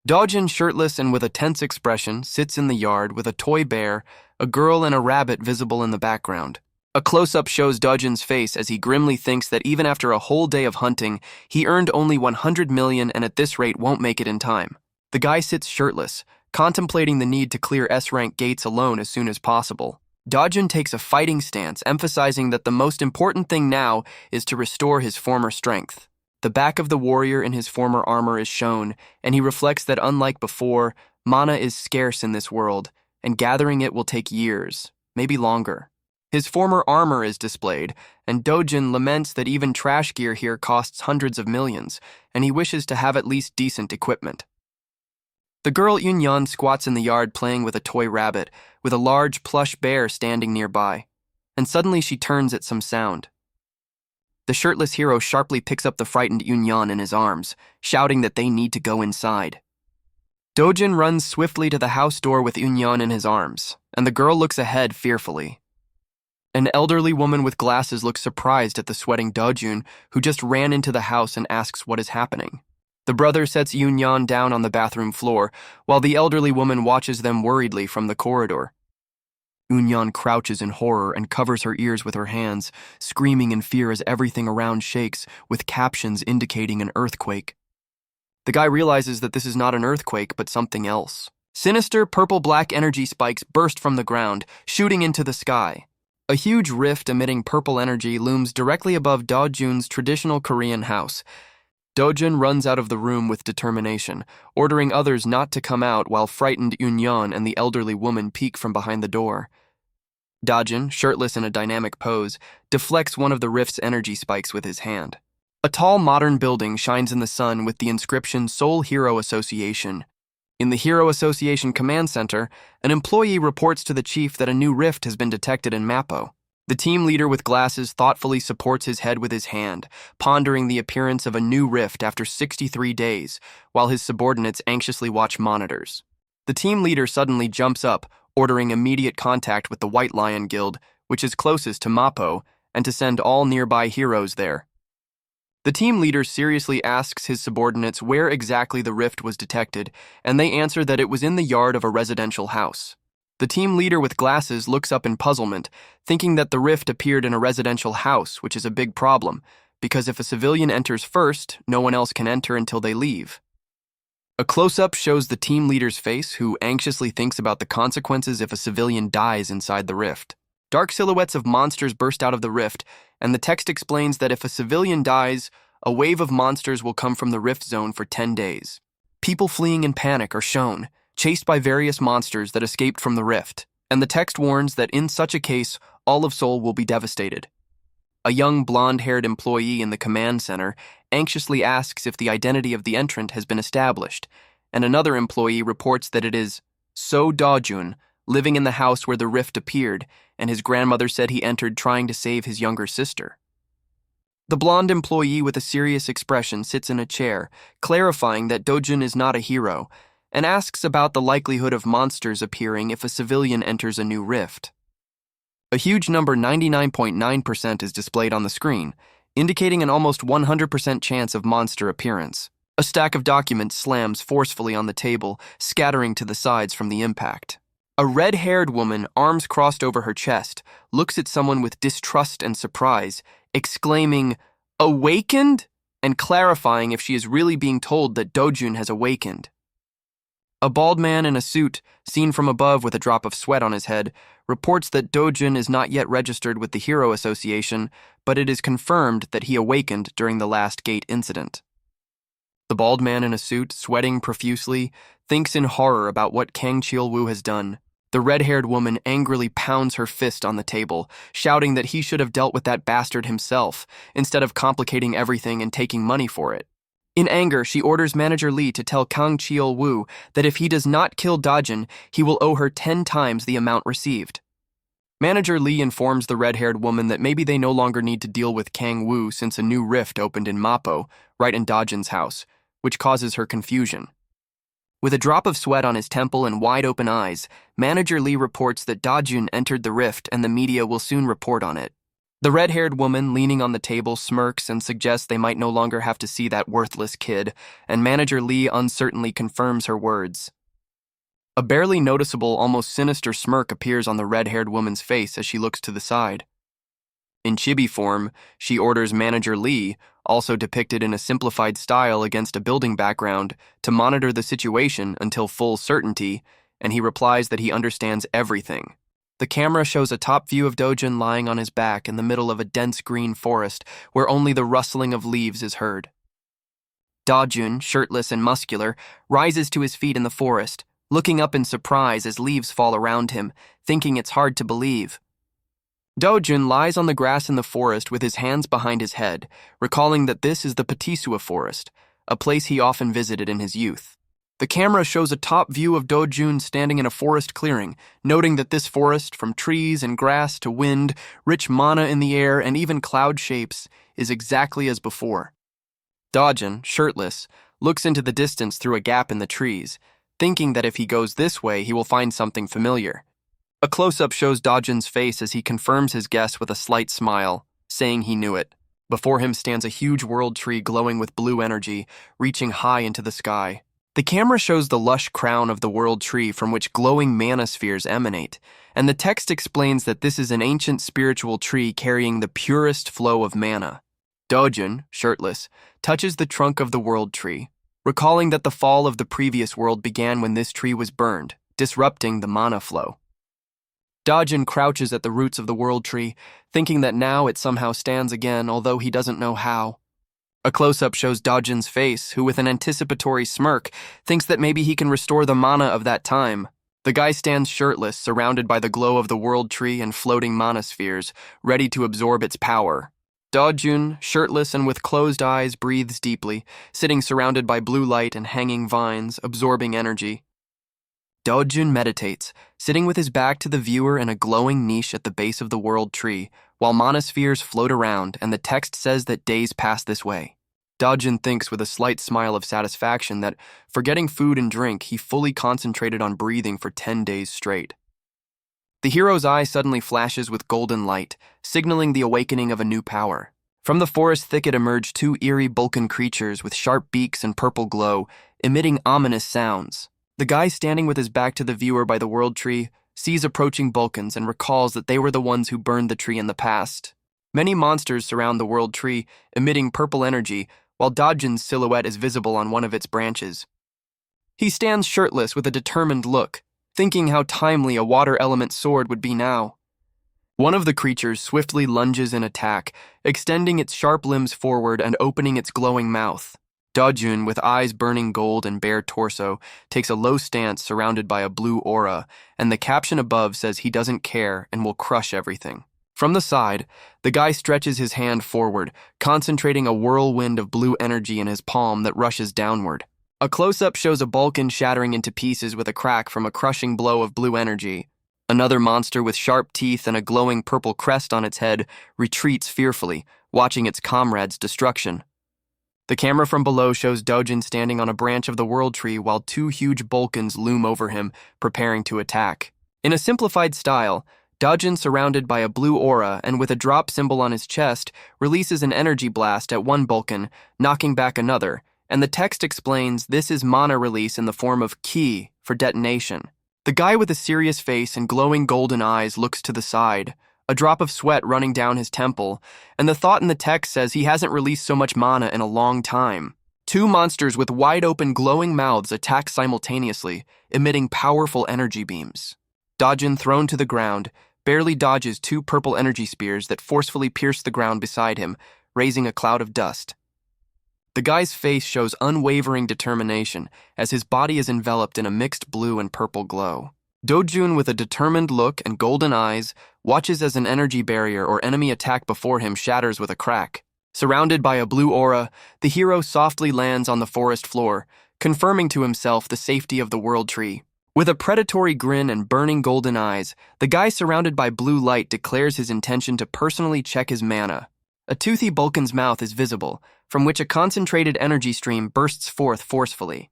Dojin, shirtless and with a tense expression, sits in the yard with a toy bear, a girl, and a rabbit visible in the background. A close-up shows Dojin's face as he grimly thinks that even after a whole day of hunting, he earned only 100 million and at this rate won't make it in time. The guy sits shirtless, contemplating the need to clear S-rank gates alone as soon as possible. Dojin takes a fighting stance, emphasizing that the most important thing now is to restore his former strength. The back of the warrior in his former armor is shown, and he reflects that unlike before, mana is scarce in this world, and gathering it will take years, maybe longer. His former armor is displayed, and Dojin laments that even trash gear here costs hundreds of millions, and he wishes to have at least decent equipment. The girl Yunyan squats in the yard playing with a toy rabbit, with a large plush bear standing nearby, and suddenly she turns at some sound. The shirtless hero sharply picks up the frightened Yunyan in his arms, shouting that they need to go inside. Dojin runs swiftly to the house door with Yunyan in his arms, and the girl looks ahead fearfully. An elderly woman with glasses looks surprised at the sweating Dojun, who just ran into the house and asks what is happening. The brother sets Yunyan down on the bathroom floor, while the elderly woman watches them worriedly from the corridor. Yunyan crouches in horror and covers her ears with her hands, screaming in fear as everything around shakes, with captions indicating an earthquake. The guy realizes that this is not an earthquake, but something else. Sinister purple-black energy spikes burst from the ground, shooting into the sky. A huge rift emitting purple energy looms directly above Do-jun's traditional Korean house. Do-jun runs out of the room with determination, ordering others not to come out while frightened Yunyan and the elderly woman peek from behind the door. Do-jun, shirtless in a dynamic pose, deflects one of the rift's energy spikes with his hand. A tall modern building shines in the sun with the inscription Seoul Hero Association. In the Hero Association Command Center, an employee reports to the chief that a new rift has been detected in Mappo. The team leader with glasses thoughtfully supports his head with his hand, pondering the appearance of a new rift after 63 days, while his subordinates anxiously watch monitors. The team leader suddenly jumps up, ordering immediate contact with the White Lion Guild, which is closest to Mappo, and to send all nearby heroes there. The team leader seriously asks his subordinates where exactly the rift was detected, and they answer that it was in the yard of a residential house. The team leader with glasses looks up in puzzlement, thinking that the rift appeared in a residential house, which is a big problem, because if a civilian enters first, no one else can enter until they leave. A close-up shows the team leader's face, who anxiously thinks about the consequences if a civilian dies inside the rift. Dark silhouettes of monsters burst out of the rift, and the text explains that if a civilian dies, a wave of monsters will come from the rift zone for 10 days. People fleeing in panic are shown, chased by various monsters that escaped from the rift, and the text warns that in such a case, all of Seoul will be devastated. A young blonde-haired employee in the command center anxiously asks if the identity of the entrant has been established, and another employee reports that it is So Do-jun, living in the house where the rift appeared, and his grandmother said he entered trying to save his younger sister. The blonde employee with a serious expression sits in a chair, clarifying that Do-jun is not a hero, and asks about the likelihood of monsters appearing if a civilian enters a new rift. A huge number 99.9% is displayed on the screen, indicating an almost 100% chance of monster appearance. A stack of documents slams forcefully on the table, scattering to the sides from the impact. A red-haired woman, arms crossed over her chest, looks at someone with distrust and surprise, exclaiming, "Awakened?" and clarifying if she is really being told that Do-jun has awakened. A bald man in a suit, seen from above with a drop of sweat on his head, reports that Do-jun is not yet registered with the Hero Association, but it is confirmed that he awakened during the last gate incident. The bald man in a suit, sweating profusely, thinks in horror about what Kang Cheol-woo has done. The red-haired woman angrily pounds her fist on the table, shouting that he should have dealt with that bastard himself, instead of complicating everything and taking money for it. In anger, she orders Manager Lee to tell Kang Cheol-woo that if he does not kill Do-jun, he will owe her 10 times the amount received. Manager Lee informs the red-haired woman that maybe they no longer need to deal with Kang Woo since a new rift opened in Mappo, right in Do-jun's house, which causes her confusion. With a drop of sweat on his temple and wide-open eyes, Manager Lee reports that Do-jun entered the rift and the media will soon report on it. The red-haired woman, leaning on the table, smirks and suggests they might no longer have to see that worthless kid, and Manager Lee uncertainly confirms her words. A barely noticeable, almost sinister smirk appears on the red-haired woman's face as she looks to the side. In chibi form, she orders Manager Lee, also depicted in a simplified style against a building background, to monitor the situation until full certainty, and he replies that he understands everything. The camera shows a top view of Do-jun lying on his back in the middle of a dense green forest where only the rustling of leaves is heard. Do-jun, shirtless and muscular, rises to his feet in the forest, looking up in surprise as leaves fall around him, thinking it's hard to believe. Do-jun lies on the grass in the forest with his hands behind his head, recalling that this is the Patisua Forest, a place he often visited in his youth. The camera shows a top view of Do-jun standing in a forest clearing, noting that this forest, from trees and grass to wind, rich mana in the air, and even cloud shapes, is exactly as before. Do-jun, shirtless, looks into the distance through a gap in the trees, thinking that if he goes this way, he will find something familiar. A close-up shows Do-jun's face as he confirms his guess with a slight smile, saying he knew it. Before him stands a huge world tree glowing with blue energy, reaching high into the sky. The camera shows the lush crown of the world tree from which glowing mana spheres emanate, and the text explains that this is an ancient spiritual tree carrying the purest flow of mana. Dojun, shirtless, touches the trunk of the world tree, recalling that the fall of the previous world began when this tree was burned, disrupting the mana flow. Dojun crouches at the roots of the world tree, thinking that now it somehow stands again, although he doesn't know how. A close-up shows Dojun's face, who with an anticipatory smirk thinks that maybe he can restore the mana of that time. The guy stands shirtless, surrounded by the glow of the world tree and floating mana spheres, ready to absorb its power. Dojun, shirtless and with closed eyes, breathes deeply, sitting surrounded by blue light and hanging vines, absorbing energy. Dojun meditates, sitting with his back to the viewer in a glowing niche at the base of the world tree, while mana spheres float around and the text says that days pass this way. Dojun thinks with a slight smile of satisfaction that, forgetting food and drink, he fully concentrated on breathing for 10 days straight. The hero's eye suddenly flashes with golden light, signaling the awakening of a new power. From the forest thicket emerge two eerie Vulcan creatures with sharp beaks and purple glow, emitting ominous sounds. The guy standing with his back to the viewer by the world tree sees approaching Vulcans and recalls that they were the ones who burned the tree in the past. Many monsters surround the world tree, emitting purple energy, while Dojun's silhouette is visible on one of its branches. He stands shirtless with a determined look, thinking how timely a water element sword would be now. One of the creatures swiftly lunges in attack, extending its sharp limbs forward and opening its glowing mouth. Dojun, with eyes burning gold and bare torso, takes a low stance surrounded by a blue aura, and the caption above says he doesn't care and will crush everything. From the side, the guy stretches his hand forward, concentrating a whirlwind of blue energy in his palm that rushes downward. A close-up shows a Vulcan shattering into pieces with a crack from a crushing blow of blue energy. Another monster with sharp teeth and a glowing purple crest on its head retreats fearfully, watching its comrades' destruction. The camera from below shows Dojun standing on a branch of the world tree while two huge Vulcans loom over him, preparing to attack. In a simplified style, Dojun, surrounded by a blue aura and with a drop symbol on his chest, releases an energy blast at one Vulcan, knocking back another, and the text explains this is mana release in the form of ki for detonation. The guy with a serious face and glowing golden eyes looks to the side, a drop of sweat running down his temple, and the thought in the text says he hasn't released so much mana in a long time. Two monsters with wide-open glowing mouths attack simultaneously, emitting powerful energy beams. Dojun, thrown to the ground, barely dodges two purple energy spears that forcefully pierce the ground beside him, raising a cloud of dust. The guy's face shows unwavering determination as his body is enveloped in a mixed blue and purple glow. Dojun, with a determined look and golden eyes, watches as an energy barrier or enemy attack before him shatters with a crack. Surrounded by a blue aura, the hero softly lands on the forest floor, confirming to himself the safety of the world tree. With a predatory grin and burning golden eyes, the guy surrounded by blue light declares his intention to personally check his mana. A toothy Vulcan's mouth is visible, from which a concentrated energy stream bursts forth forcefully.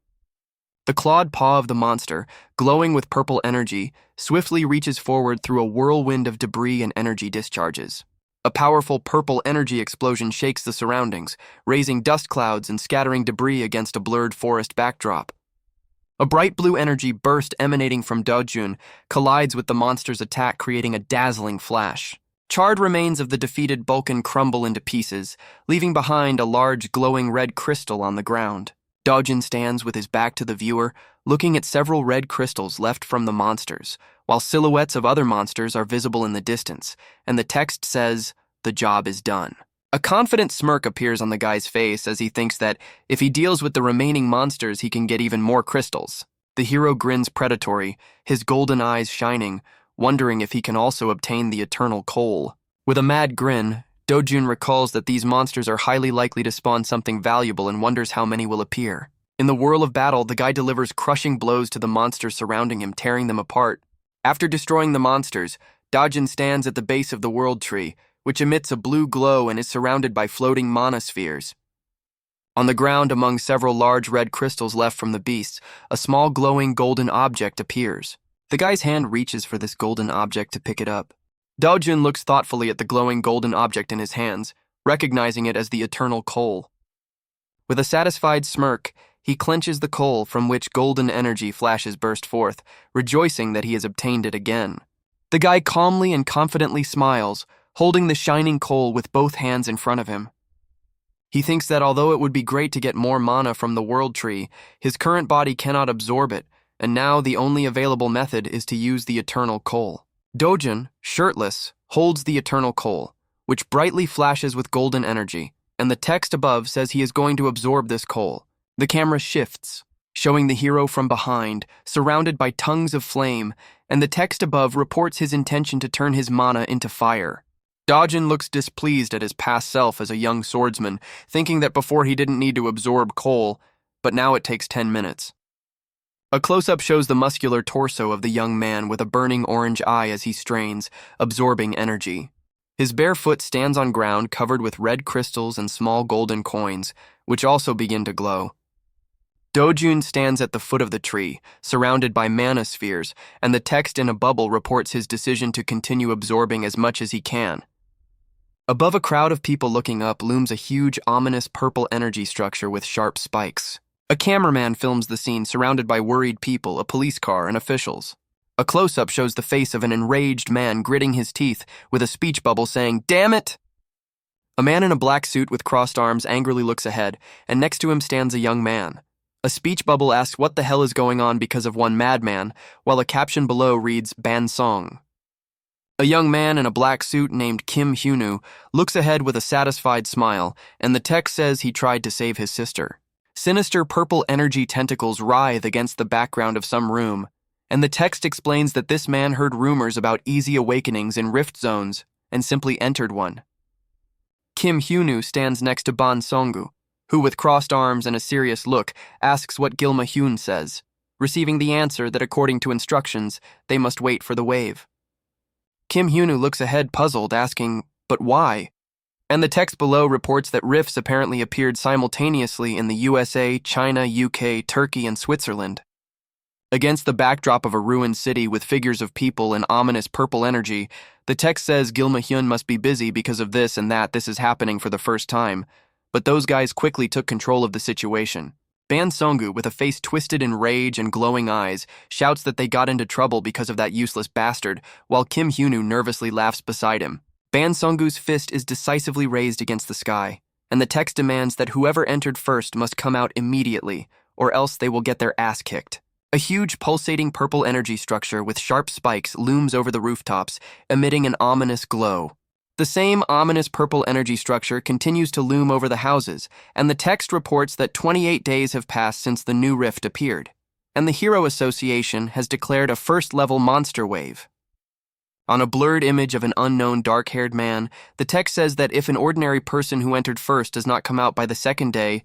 The clawed paw of the monster, glowing with purple energy, swiftly reaches forward through a whirlwind of debris and energy discharges. A powerful purple energy explosion shakes the surroundings, raising dust clouds and scattering debris against a blurred forest backdrop. A bright blue energy burst emanating from Dojun collides with the monster's attack, creating a dazzling flash. Charred remains of the defeated Vulcan crumble into pieces, leaving behind a large glowing red crystal on the ground. Dojun stands with his back to the viewer, looking at several red crystals left from the monsters, while silhouettes of other monsters are visible in the distance, and the text says, "The job is done." A confident smirk appears on the guy's face as he thinks that if he deals with the remaining monsters, he can get even more crystals. The hero grins predatory, his golden eyes shining, wondering if he can also obtain the eternal coal. With a mad grin, Dojun recalls that these monsters are highly likely to spawn something valuable and wonders how many will appear. In the whirl of battle, the guy delivers crushing blows to the monsters surrounding him, tearing them apart. After destroying the monsters, Dojun stands at the base of the world tree, which emits a blue glow and is surrounded by floating mana spheres. On the ground, among several large red crystals left from the beasts, a small glowing golden object appears. The guy's hand reaches for this golden object to pick it up. Dojun looks thoughtfully at the glowing golden object in his hands, recognizing it as the eternal coal. With a satisfied smirk, he clenches the coal from which golden energy flashes burst forth, rejoicing that he has obtained it again. The guy calmly and confidently smiles, holding the shining coal with both hands in front of him. He thinks that although it would be great to get more mana from the world tree, his current body cannot absorb it, and now the only available method is to use the eternal coal. Dojun, shirtless, holds the eternal coal, which brightly flashes with golden energy, and the text above says he is going to absorb this coal. The camera shifts, showing the hero from behind, surrounded by tongues of flame, and the text above reports his intention to turn his mana into fire. Dojun looks displeased at his past self as a young swordsman, thinking that before he didn't need to absorb coal, but now it takes 10 minutes. A close-up shows the muscular torso of the young man with a burning orange eye as he strains, absorbing energy. His bare foot stands on ground covered with red crystals and small golden coins, which also begin to glow. Dojun stands at the foot of the tree, surrounded by mana spheres, and the text in a bubble reports his decision to continue absorbing as much as he can. Above a crowd of people looking up looms a huge, ominous purple energy structure with sharp spikes. A cameraman films the scene surrounded by worried people, a police car, and officials. A close-up shows the face of an enraged man gritting his teeth with a speech bubble saying, "Damn it!" A man in a black suit with crossed arms angrily looks ahead, and next to him stands a young man. A speech bubble asks what the hell is going on because of one madman, while a caption below reads, "Ban Song." A young man in a black suit named Kim Hyunu looks ahead with a satisfied smile, and the text says he tried to save his sister. Sinister purple energy tentacles writhe against the background of some room, and the text explains that this man heard rumors about easy awakenings in rift zones and simply entered one. Kim Hyunu stands next to Ban Songu, who with crossed arms and a serious look asks what Gilma Hyun says, receiving the answer that according to instructions, they must wait for the wave. Kim Hyunu looks ahead puzzled, asking, "But why?" And the text below reports that rifts apparently appeared simultaneously in the USA, China, UK, Turkey, and Switzerland. Against the backdrop of a ruined city with figures of people and ominous purple energy, the text says Gilma Hyun must be busy because of this and that this is happening for the first time, but those guys quickly took control of the situation. Ban Songu, with a face twisted in rage and glowing eyes, shouts that they got into trouble because of that useless bastard, while Kim Hyunu nervously laughs beside him. Ban Songu's fist is decisively raised against the sky, and the text demands that whoever entered first must come out immediately, or else they will get their ass kicked. A huge pulsating purple energy structure with sharp spikes looms over the rooftops, emitting an ominous glow. The same ominous purple energy structure continues to loom over the houses, and the text reports that 28 days have passed since the new rift appeared, and the Hero Association has declared a first-level monster wave. On a blurred image of an unknown dark-haired man, the text says that if an ordinary person who entered first does not come out by the second day,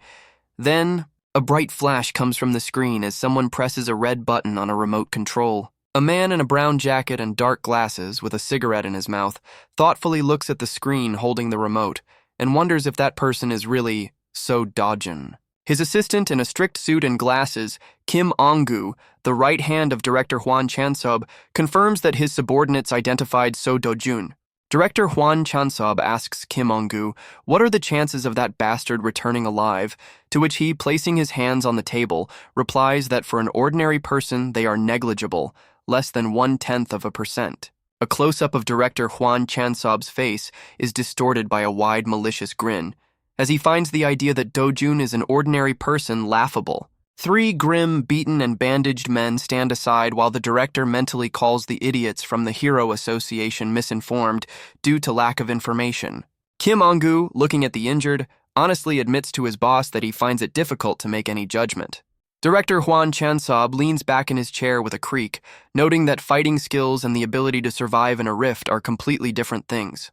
then a bright flash comes from the screen as someone presses a red button on a remote control. A man in a brown jacket and dark glasses, with a cigarette in his mouth, thoughtfully looks at the screen holding the remote and wonders if that person is really So Dojun. His assistant in a strict suit and glasses, Kim Ongu, the right hand of director Hwan Chansob, confirms that his subordinates identified So Dojun. Director Hwan Chansob asks Kim Ongu, "What are the chances of that bastard returning alive?" To which he, placing his hands on the table, replies that for an ordinary person they are negligible, less than 0.1%. A close-up of director Hwan Chansob's face is distorted by a wide malicious grin, as he finds the idea that Dojun is an ordinary person laughable. 3 grim, beaten, and bandaged men stand aside while the director mentally calls the idiots from the Hero Association misinformed due to lack of information. Kim Ongu, looking at the injured, honestly admits to his boss that he finds it difficult to make any judgment. Director Hwan Chansob leans back in his chair with a creak, noting that fighting skills and the ability to survive in a rift are completely different things.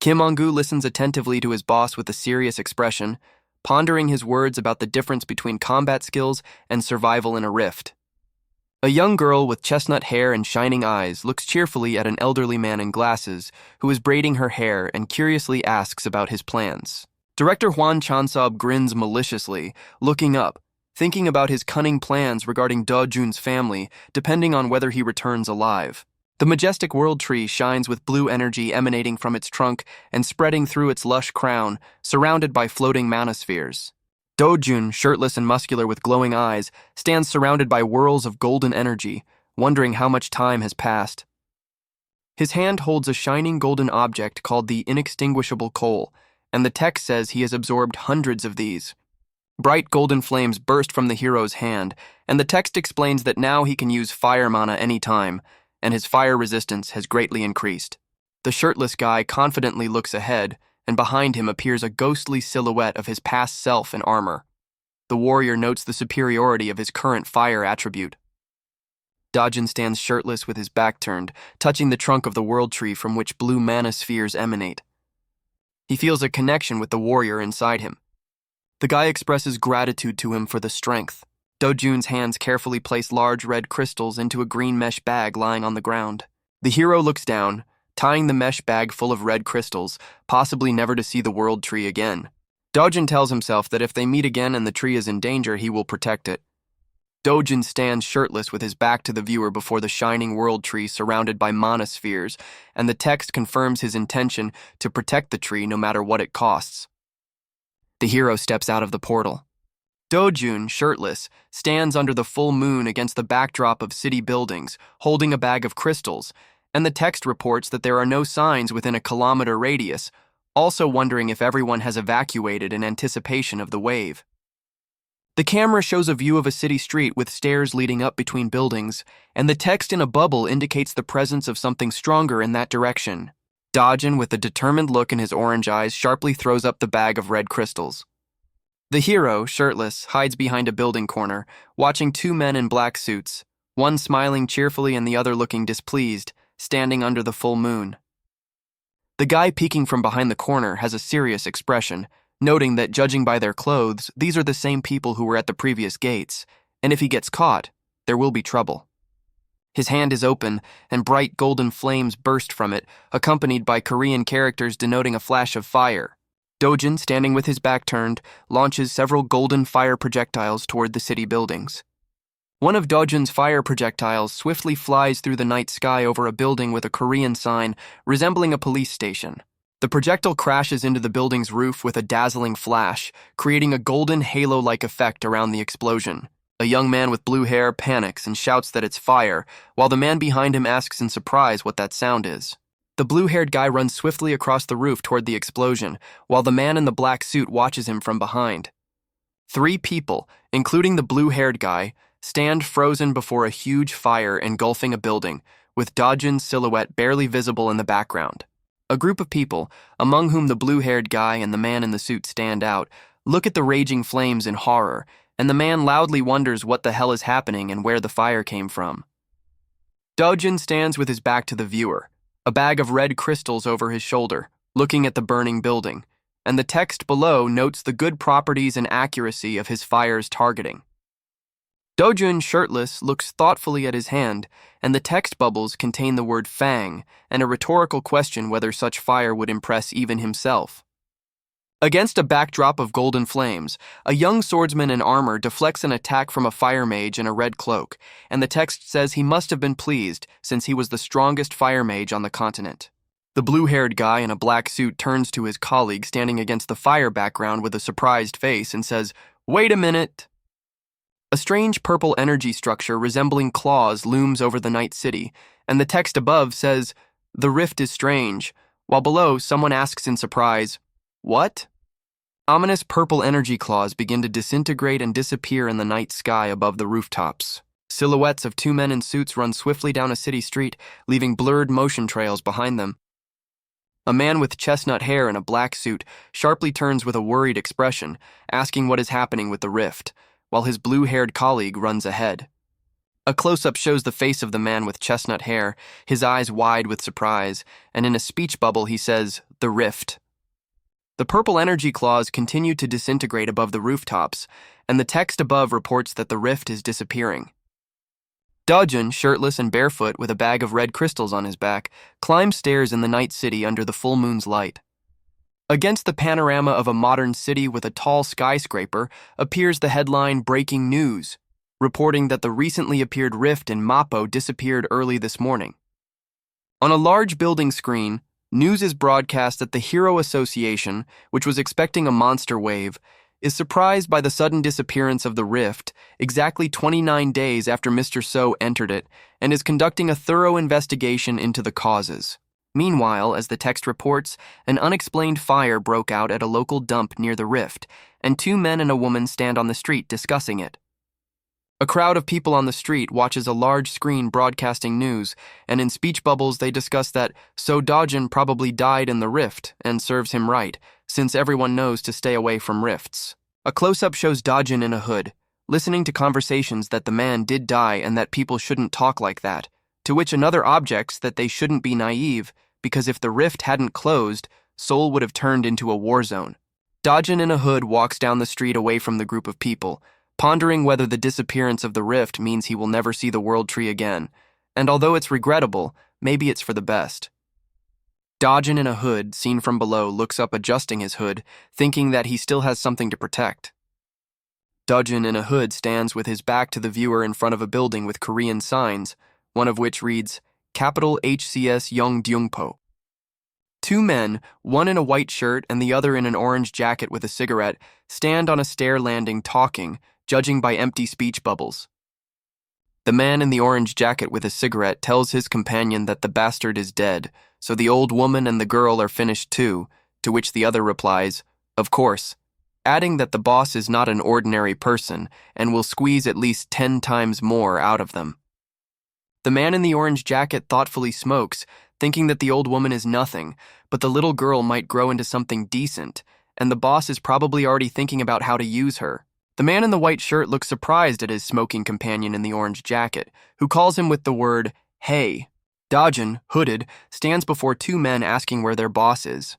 Kim Ongu listens attentively to his boss with a serious expression, pondering his words about the difference between combat skills and survival in a rift. A young girl with chestnut hair and shining eyes looks cheerfully at an elderly man in glasses who is braiding her hair and curiously asks about his plans. Director Hwan Chansob grins maliciously, looking up, thinking about his cunning plans regarding Dojun's family, depending on whether he returns alive. The majestic world tree shines with blue energy emanating from its trunk and spreading through its lush crown, surrounded by floating manospheres. Dojun, shirtless and muscular with glowing eyes, stands surrounded by whirls of golden energy, wondering how much time has passed. His hand holds a shining golden object called the inextinguishable coal, and the text says he has absorbed hundreds of these. Bright golden flames burst from the hero's hand, and the text explains that now he can use fire mana anytime, and his fire resistance has greatly increased. The shirtless guy confidently looks ahead, and behind him appears a ghostly silhouette of his past self in armor. The warrior notes the superiority of his current fire attribute. Dojin stands shirtless with his back turned, touching the trunk of the world tree from which blue mana spheres emanate. He feels a connection with the warrior inside him. The guy expresses gratitude to him for the strength. Dojun's hands carefully place large red crystals into a green mesh bag lying on the ground. The hero looks down, tying the mesh bag full of red crystals, possibly never to see the world tree again. Dojin tells himself that if they meet again and the tree is in danger, he will protect it. Dojin stands shirtless with his back to the viewer before the shining world tree surrounded by mana spheres, and the text confirms his intention to protect the tree no matter what it costs. The hero steps out of the portal. Dojun, shirtless, stands under the full moon against the backdrop of city buildings, holding a bag of crystals, and the text reports that there are no signs within a kilometer radius, also wondering if everyone has evacuated in anticipation of the wave. The camera shows a view of a city street with stairs leading up between buildings, and the text in a bubble indicates the presence of something stronger in that direction. Dojin, with a determined look in his orange eyes, sharply throws up the bag of red crystals. The hero, shirtless, hides behind a building corner, watching two men in black suits, one smiling cheerfully and the other looking displeased, standing under the full moon. The guy peeking from behind the corner has a serious expression, noting that, judging by their clothes, these are the same people who were at the previous gates, and if he gets caught, there will be trouble. His hand is open, and bright golden flames burst from it, accompanied by Korean characters denoting a flash of fire. Dojin, standing with his back turned, launches several golden fire projectiles toward the city buildings. One of Dojin's fire projectiles swiftly flies through the night sky over a building with a Korean sign resembling a police station. The projectile crashes into the building's roof with a dazzling flash, creating a golden halo-like effect around the explosion. A young man with blue hair panics and shouts that it's fire, while the man behind him asks in surprise what that sound is. The blue-haired guy runs swiftly across the roof toward the explosion, while the man in the black suit watches him from behind. 3 people, including the blue-haired guy, stand frozen before a huge fire engulfing a building, with Dojin's silhouette barely visible in the background. A group of people, among whom the blue-haired guy and the man in the suit stand out, look at the raging flames in horror, and the man loudly wonders what the hell is happening and where the fire came from. Dojin stands with his back to the viewer, a bag of red crystals over his shoulder, looking at the burning building, and the text below notes the good properties and accuracy of his fire's targeting. Dojun, shirtless, looks thoughtfully at his hand, and the text bubbles contain the word fang and a rhetorical question whether such fire would impress even himself. Against a backdrop of golden flames, a young swordsman in armor deflects an attack from a fire mage in a red cloak, and the text says he must have been pleased since he was the strongest fire mage on the continent. The blue-haired guy in a black suit turns to his colleague standing against the fire background with a surprised face and says, "Wait a minute." A strange purple energy structure resembling claws looms over the night city, and the text above says, "The rift is strange," while below someone asks in surprise, "What?" Ominous purple energy claws begin to disintegrate and disappear in the night sky above the rooftops. Silhouettes of 2 men in suits run swiftly down a city street, leaving blurred motion trails behind them. A man with chestnut hair in a black suit sharply turns with a worried expression, asking what is happening with the rift, while his blue-haired colleague runs ahead. A close-up shows the face of the man with chestnut hair, his eyes wide with surprise, and in a speech bubble he says, "The rift." The purple energy claws continue to disintegrate above the rooftops, and the text above reports that the rift is disappearing. Dojun, shirtless and barefoot with a bag of red crystals on his back, climbs stairs in the night city under the full moon's light. Against the panorama of a modern city with a tall skyscraper appears the headline "Breaking News," reporting that the recently appeared rift in Mapo disappeared early this morning. On a large building screen, news is broadcast that the Hero Association, which was expecting a monster wave, is surprised by the sudden disappearance of the rift exactly 29 days after Mr. So entered it and is conducting a thorough investigation into the causes. Meanwhile, as the text reports, an unexplained fire broke out at a local dump near the rift, and two men and a woman stand on the street discussing it. A crowd of people on the street watches a large screen broadcasting news, and in speech bubbles they discuss that So Dojin probably died in the rift and serves him right, since everyone knows to stay away from rifts. A close-up shows Dojin in a hood, listening to conversations that the man did die and that people shouldn't talk like that, to which another objects that they shouldn't be naive, because if the rift hadn't closed, Seoul would have turned into a war zone. Dojin in a hood walks down the street away from the group of people, pondering whether the disappearance of the rift means he will never see the world tree again, and although it's regrettable, maybe it's for the best. Dojin in a hood, seen from below, looks up adjusting his hood, thinking that he still has something to protect. Dojin in a hood stands with his back to the viewer in front of a building with Korean signs, one of which reads, Capital HCS Yongdyungpo. Two men, one in a white shirt and the other in an orange jacket with a cigarette, stand on a stair landing talking, judging by empty speech bubbles. The man in the orange jacket with a cigarette tells his companion that the bastard is dead, so the old woman and the girl are finished too, to which the other replies, of course, adding that the boss is not an ordinary person and will squeeze at least 10 times more out of them. The man in the orange jacket thoughtfully smokes, thinking that the old woman is nothing, but the little girl might grow into something decent, and the boss is probably already thinking about how to use her. The man in the white shirt looks surprised at his smoking companion in the orange jacket, who calls him with the word, hey. Dojin, hooded, stands before two men asking where their boss is.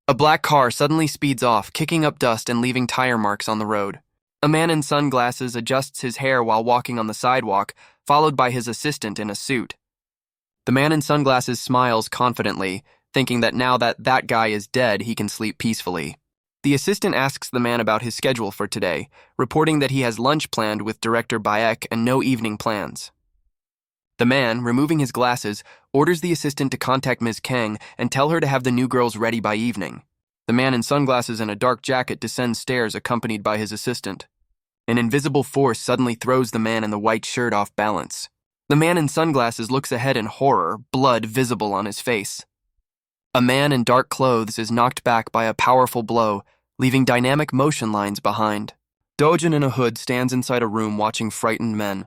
A black car suddenly speeds off, kicking up dust and leaving tire marks on the road. A man in sunglasses adjusts his hair while walking on the sidewalk, followed by his assistant in a suit. The man in sunglasses smiles confidently, thinking that now that that guy is dead, he can sleep peacefully. The assistant asks the man about his schedule for today, reporting that he has lunch planned with Director Baek and no evening plans. The man, removing his glasses, orders the assistant to contact Ms. Kang and tell her to have the new girls ready by evening. The man in sunglasses and a dark jacket descends stairs accompanied by his assistant. An invisible force suddenly throws the man in the white shirt off balance. The man in sunglasses looks ahead in horror, blood visible on his face. A man in dark clothes is knocked back by a powerful blow, leaving dynamic motion lines behind. Dojin in a hood stands inside a room watching frightened men.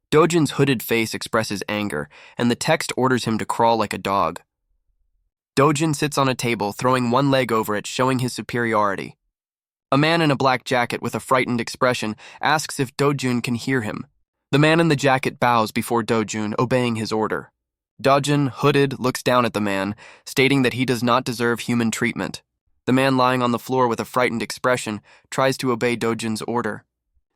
Dojin's hooded face expresses anger, and the text orders him to crawl like a dog. Dojin sits on a table, throwing one leg over it, showing his superiority. A man in a black jacket with a frightened expression asks if Dojun can hear him. The man in the jacket bows before Dojun, obeying his order. Dojin, hooded, looks down at the man, stating that he does not deserve human treatment. The man lying on the floor with a frightened expression tries to obey Dojin's order.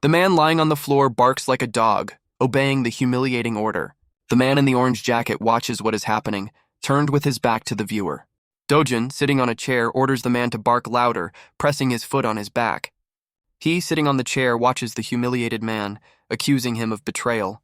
The man lying on the floor barks like a dog, obeying the humiliating order. The man in the orange jacket watches what is happening, turned with his back to the viewer. Dojin, sitting on a chair, orders the man to bark louder, pressing his foot on his back. He, sitting on the chair, watches the humiliated man, accusing him of betrayal.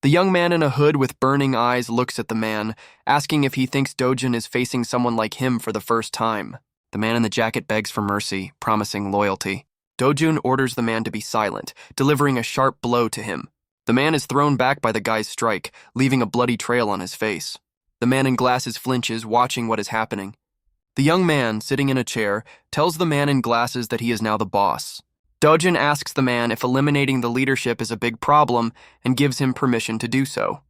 The young man in a hood with burning eyes looks at the man, asking if he thinks Dojin is facing someone like him for the first time. The man in the jacket begs for mercy, promising loyalty. Dojun orders the man to be silent, delivering a sharp blow to him. The man is thrown back by the guy's strike, leaving a bloody trail on his face. The man in glasses flinches, watching what is happening. The young man, sitting in a chair, tells the man in glasses that he is now the boss. Dojin asks the man if eliminating the leadership is a big problem and gives him permission to do so.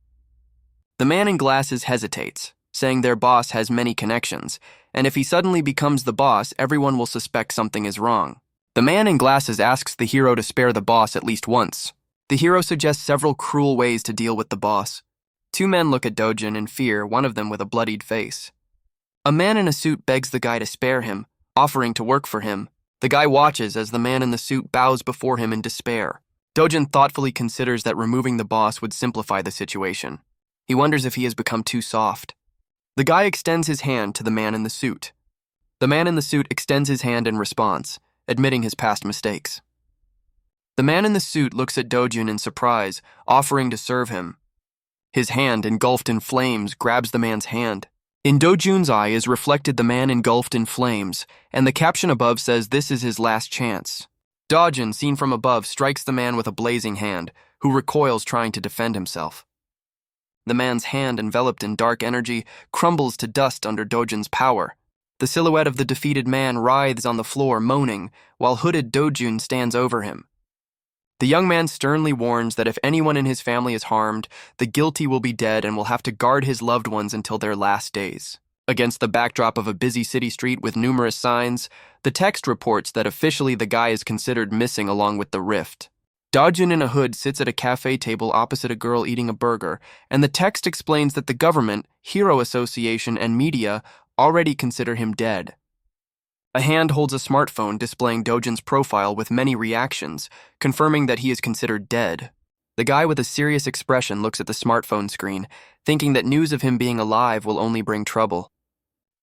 The man in glasses hesitates, saying their boss has many connections, and if he suddenly becomes the boss, everyone will suspect something is wrong. The man in glasses asks the hero to spare the boss at least once. The hero suggests several cruel ways to deal with the boss. Two men look at Dojin in fear, one of them with a bloodied face. A man in a suit begs the guy to spare him, offering to work for him. The guy watches as the man in the suit bows before him in despair. Dojin thoughtfully considers that removing the boss would simplify the situation. He wonders if he has become too soft. The guy extends his hand to the man in the suit. The man in the suit extends his hand in response, admitting his past mistakes. The man in the suit looks at Dojin in surprise, offering to serve him. His hand, engulfed in flames, grabs the man's hand. In Do-jun's eye is reflected the man engulfed in flames, and the caption above says this is his last chance. Do-jun, seen from above, strikes the man with a blazing hand, who recoils trying to defend himself. The man's hand, enveloped in dark energy, crumbles to dust under Do-jun's power. The silhouette of the defeated man writhes on the floor, moaning, while hooded Do-jun stands over him. The young man sternly warns that if anyone in his family is harmed, the guilty will be dead and will have to guard his loved ones until their last days. Against the backdrop of a busy city street with numerous signs, the text reports that officially the guy is considered missing along with the rift. Do-jun in a hood sits at a cafe table opposite a girl eating a burger, and the text explains that the government, Hero Association, and media already consider him dead. A hand holds a smartphone displaying Do-jun's profile with many reactions, confirming that he is considered dead. The guy with a serious expression looks at the smartphone screen, thinking that news of him being alive will only bring trouble.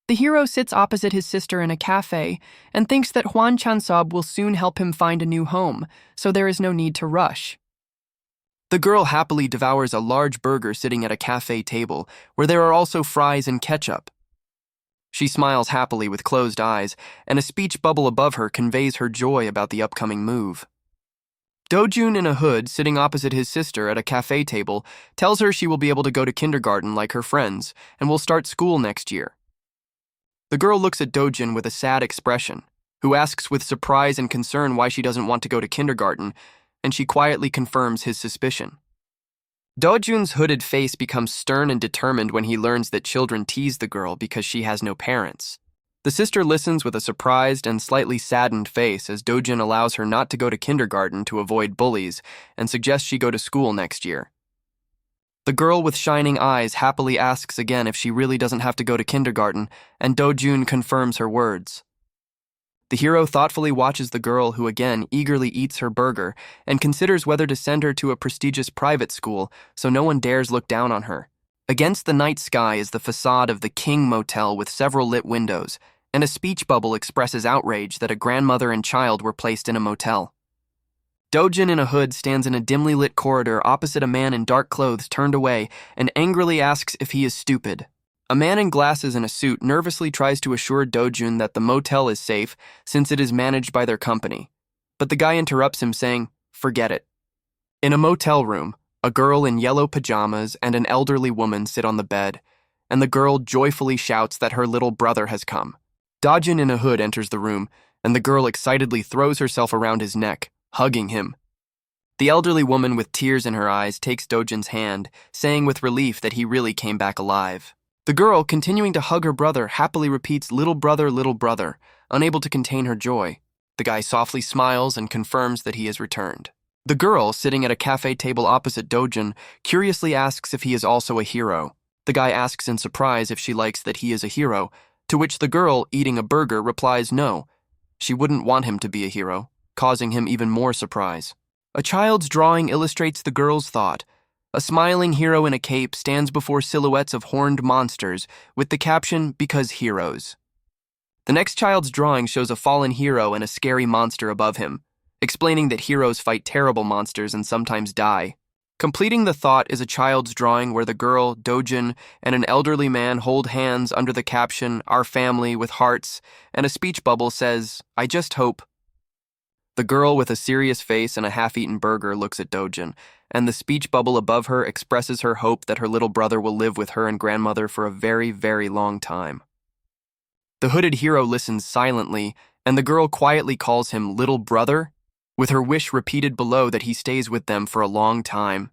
The hero sits opposite his sister in a cafe and thinks that Hwan Chansob will soon help him find a new home, so there is no need to rush. The girl happily devours a large burger sitting at a cafe table, where there are also fries and ketchup. She smiles happily with closed eyes, and a speech bubble above her conveys her joy about the upcoming move. Do-jun in a hood, sitting opposite his sister at a cafe table, tells her she will be able to go to kindergarten like her friends and will start school next year. The girl looks at Do-jun with a sad expression, who asks with surprise and concern why she doesn't want to go to kindergarten, and she quietly confirms his suspicion. Do-jun's hooded face becomes stern and determined when he learns that children tease the girl because she has no parents. The sister listens with a surprised and slightly saddened face as Do-jun allows her not to go to kindergarten to avoid bullies and suggests she go to school next year. The girl with shining eyes happily asks again if she really doesn't have to go to kindergarten, and Do-jun confirms her words. The hero thoughtfully watches the girl who again eagerly eats her burger and considers whether to send her to a prestigious private school so no one dares look down on her. Against the night sky is the facade of the King Motel with several lit windows, and a speech bubble expresses outrage that a grandmother and child were placed in a motel. Do-jun in a hood stands in a dimly lit corridor opposite a man in dark clothes turned away and angrily asks if he is stupid. A man in glasses and a suit nervously tries to assure Do-jun that the motel is safe since it is managed by their company. But the guy interrupts him saying, "Forget it." In a motel room, a girl in yellow pajamas and an elderly woman sit on the bed, and the girl joyfully shouts that her little brother has come. Do-jun in a hood enters the room, and the girl excitedly throws herself around his neck, hugging him. The elderly woman with tears in her eyes takes Do-jun's hand, saying with relief that he really came back alive. The girl, continuing to hug her brother, happily repeats, little brother," unable to contain her joy. The guy softly smiles and confirms that he has returned. The girl, sitting at a cafe table opposite Do-jun, curiously asks if he is also a hero. The guy asks in surprise if she likes that he is a hero, to which the girl, eating a burger, replies no. She wouldn't want him to be a hero, causing him even more surprise. A child's drawing illustrates the girl's thought. A smiling hero in a cape stands before silhouettes of horned monsters with the caption, "Because heroes." The next child's drawing shows a fallen hero and a scary monster above him, explaining that heroes fight terrible monsters and sometimes die. Completing the thought is a child's drawing where the girl, Do-jun, and an elderly man hold hands under the caption, "Our family," with hearts, and a speech bubble says, "I just hope." The girl with a serious face and a half-eaten burger looks at Do-jun, and the speech bubble above her expresses her hope that her little brother will live with her and grandmother for a very, very long time. The hooded hero listens silently, and the girl quietly calls him little brother, with her wish repeated below that he stays with them for a long time.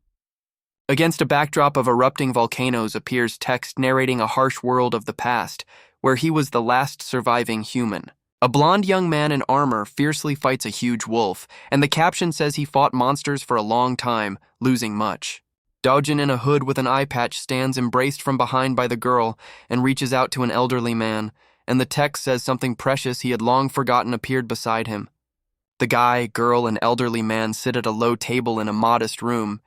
Against a backdrop of erupting volcanoes appears text narrating a harsh world of the past, where he was the last surviving human. A blonde young man in armor fiercely fights a huge wolf, and the caption says he fought monsters for a long time, losing much. Do-jun in a hood with an eye patch stands embraced from behind by the girl and reaches out to an elderly man, and the text says something precious he had long forgotten appeared beside him. The guy, girl, and elderly man sit at a low table in a modest room,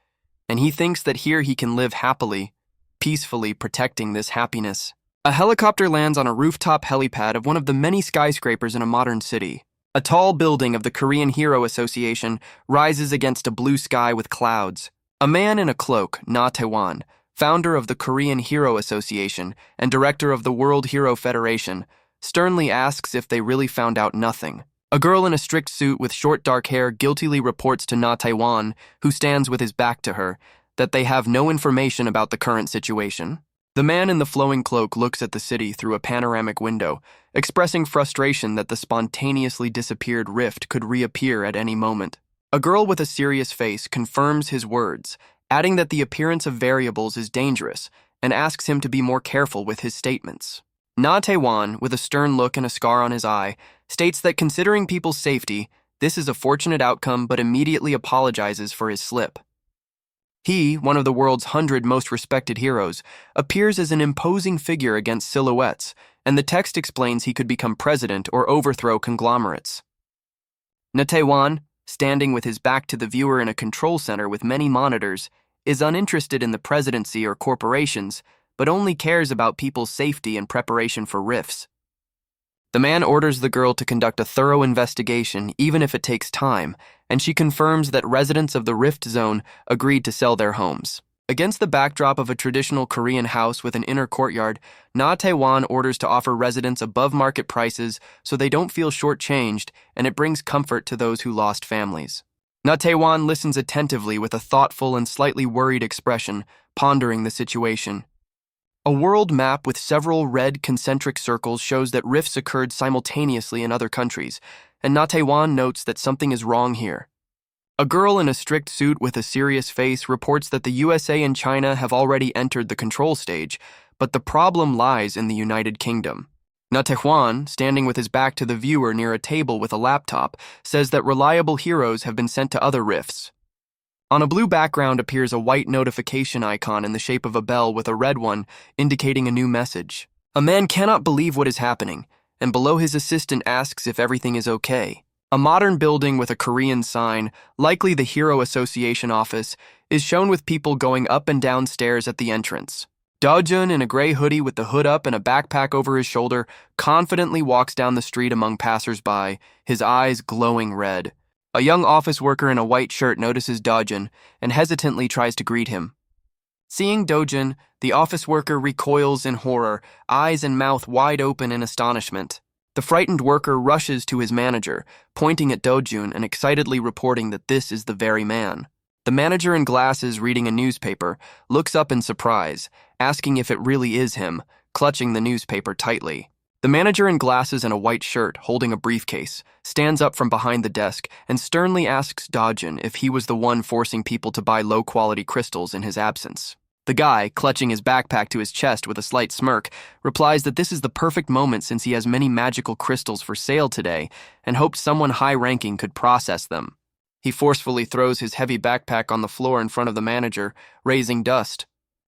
and he thinks that here he can live happily, peacefully protecting this happiness. A helicopter lands on a rooftop helipad of one of the many skyscrapers in a modern city. A tall building of the Korean Hero Association rises against a blue sky with clouds. A man in a cloak, Na Taewan, founder of the Korean Hero Association and director of the World Hero Federation, sternly asks if they really found out nothing. A girl in a strict suit with short dark hair guiltily reports to Na Tae-won, who stands with his back to her, that they have no information about the current situation. The man in the flowing cloak looks at the city through a panoramic window, expressing frustration that the spontaneously disappeared rift could reappear at any moment. A girl with a serious face confirms his words, adding that the appearance of variables is dangerous, and asks him to be more careful with his statements. Na Tae-won, with a stern look and a scar on his eye, states that considering people's safety, this is a fortunate outcome, but immediately apologizes for his slip. He, one of the world's 100 most respected heroes, appears as an imposing figure against silhouettes, and the text explains he could become president or overthrow conglomerates. Na Tae-won, standing with his back to the viewer in a control center with many monitors, is uninterested in the presidency or corporations, but only cares about people's safety and preparation for rifts. The man orders the girl to conduct a thorough investigation, even if it takes time, and she confirms that residents of the Rift Zone agreed to sell their homes. Against the backdrop of a traditional Korean house with an inner courtyard, Na Tae-won orders to offer residents above-market prices so they don't feel shortchanged, and it brings comfort to those who lost families. Na Tae-won listens attentively with a thoughtful and slightly worried expression, pondering the situation. A world map with several red concentric circles shows that rifts occurred simultaneously in other countries, and Na Tae-won notes that something is wrong here. A girl in a strict suit with a serious face reports that the USA and China have already entered the control stage, but the problem lies in the United Kingdom. Na Tae-won, standing with his back to the viewer near a table with a laptop, says that reliable heroes have been sent to other rifts. On a blue background appears a white notification icon in the shape of a bell with a red one, indicating a new message. A man cannot believe what is happening, and below his assistant asks if everything is okay. A modern building with a Korean sign, likely the Hero Association office, is shown with people going up and down stairs at the entrance. Do-jun, in a gray hoodie with the hood up and a backpack over his shoulder, confidently walks down the street among passers-by, his eyes glowing red. A young office worker in a white shirt notices Do-jun and hesitantly tries to greet him. Seeing Do-jun, the office worker recoils in horror, eyes and mouth wide open in astonishment. The frightened worker rushes to his manager, pointing at Do-jun and excitedly reporting that this is the very man. The manager in glasses reading a newspaper looks up in surprise, asking if it really is him, clutching the newspaper tightly. The manager in glasses and a white shirt, holding a briefcase, stands up from behind the desk and sternly asks Do-jun if he was the one forcing people to buy low-quality crystals in his absence. The guy, clutching his backpack to his chest with a slight smirk, replies that this is the perfect moment since he has many magical crystals for sale today and hoped someone high-ranking could process them. He forcefully throws his heavy backpack on the floor in front of the manager, raising dust.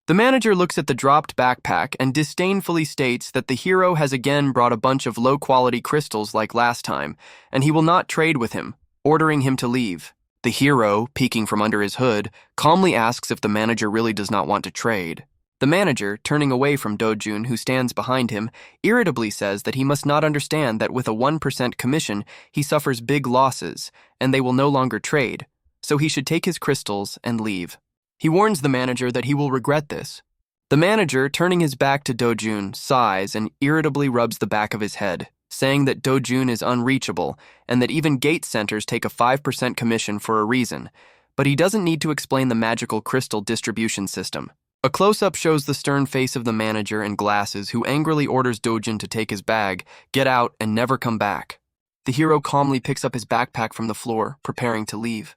The manager looks at the dropped backpack and disdainfully states that the hero has again brought a bunch of low-quality crystals like last time, and he will not trade with him, ordering him to leave. The hero, peeking from under his hood, calmly asks if the manager really does not want to trade. The manager, turning away from Do-jun, who stands behind him, irritably says that he must not understand that with a 1% commission, he suffers big losses, and they will no longer trade, so he should take his crystals and leave. He warns the manager that he will regret this. The manager, turning his back to Do-jun, sighs and irritably rubs the back of his head, saying that Do-jun is unreachable and that even gate centers take a 5% commission for a reason, but he doesn't need to explain the magical crystal distribution system. A close-up shows the stern face of the manager in glasses who angrily orders Do-jun to take his bag, get out, and never come back. The hero calmly picks up his backpack from the floor, preparing to leave.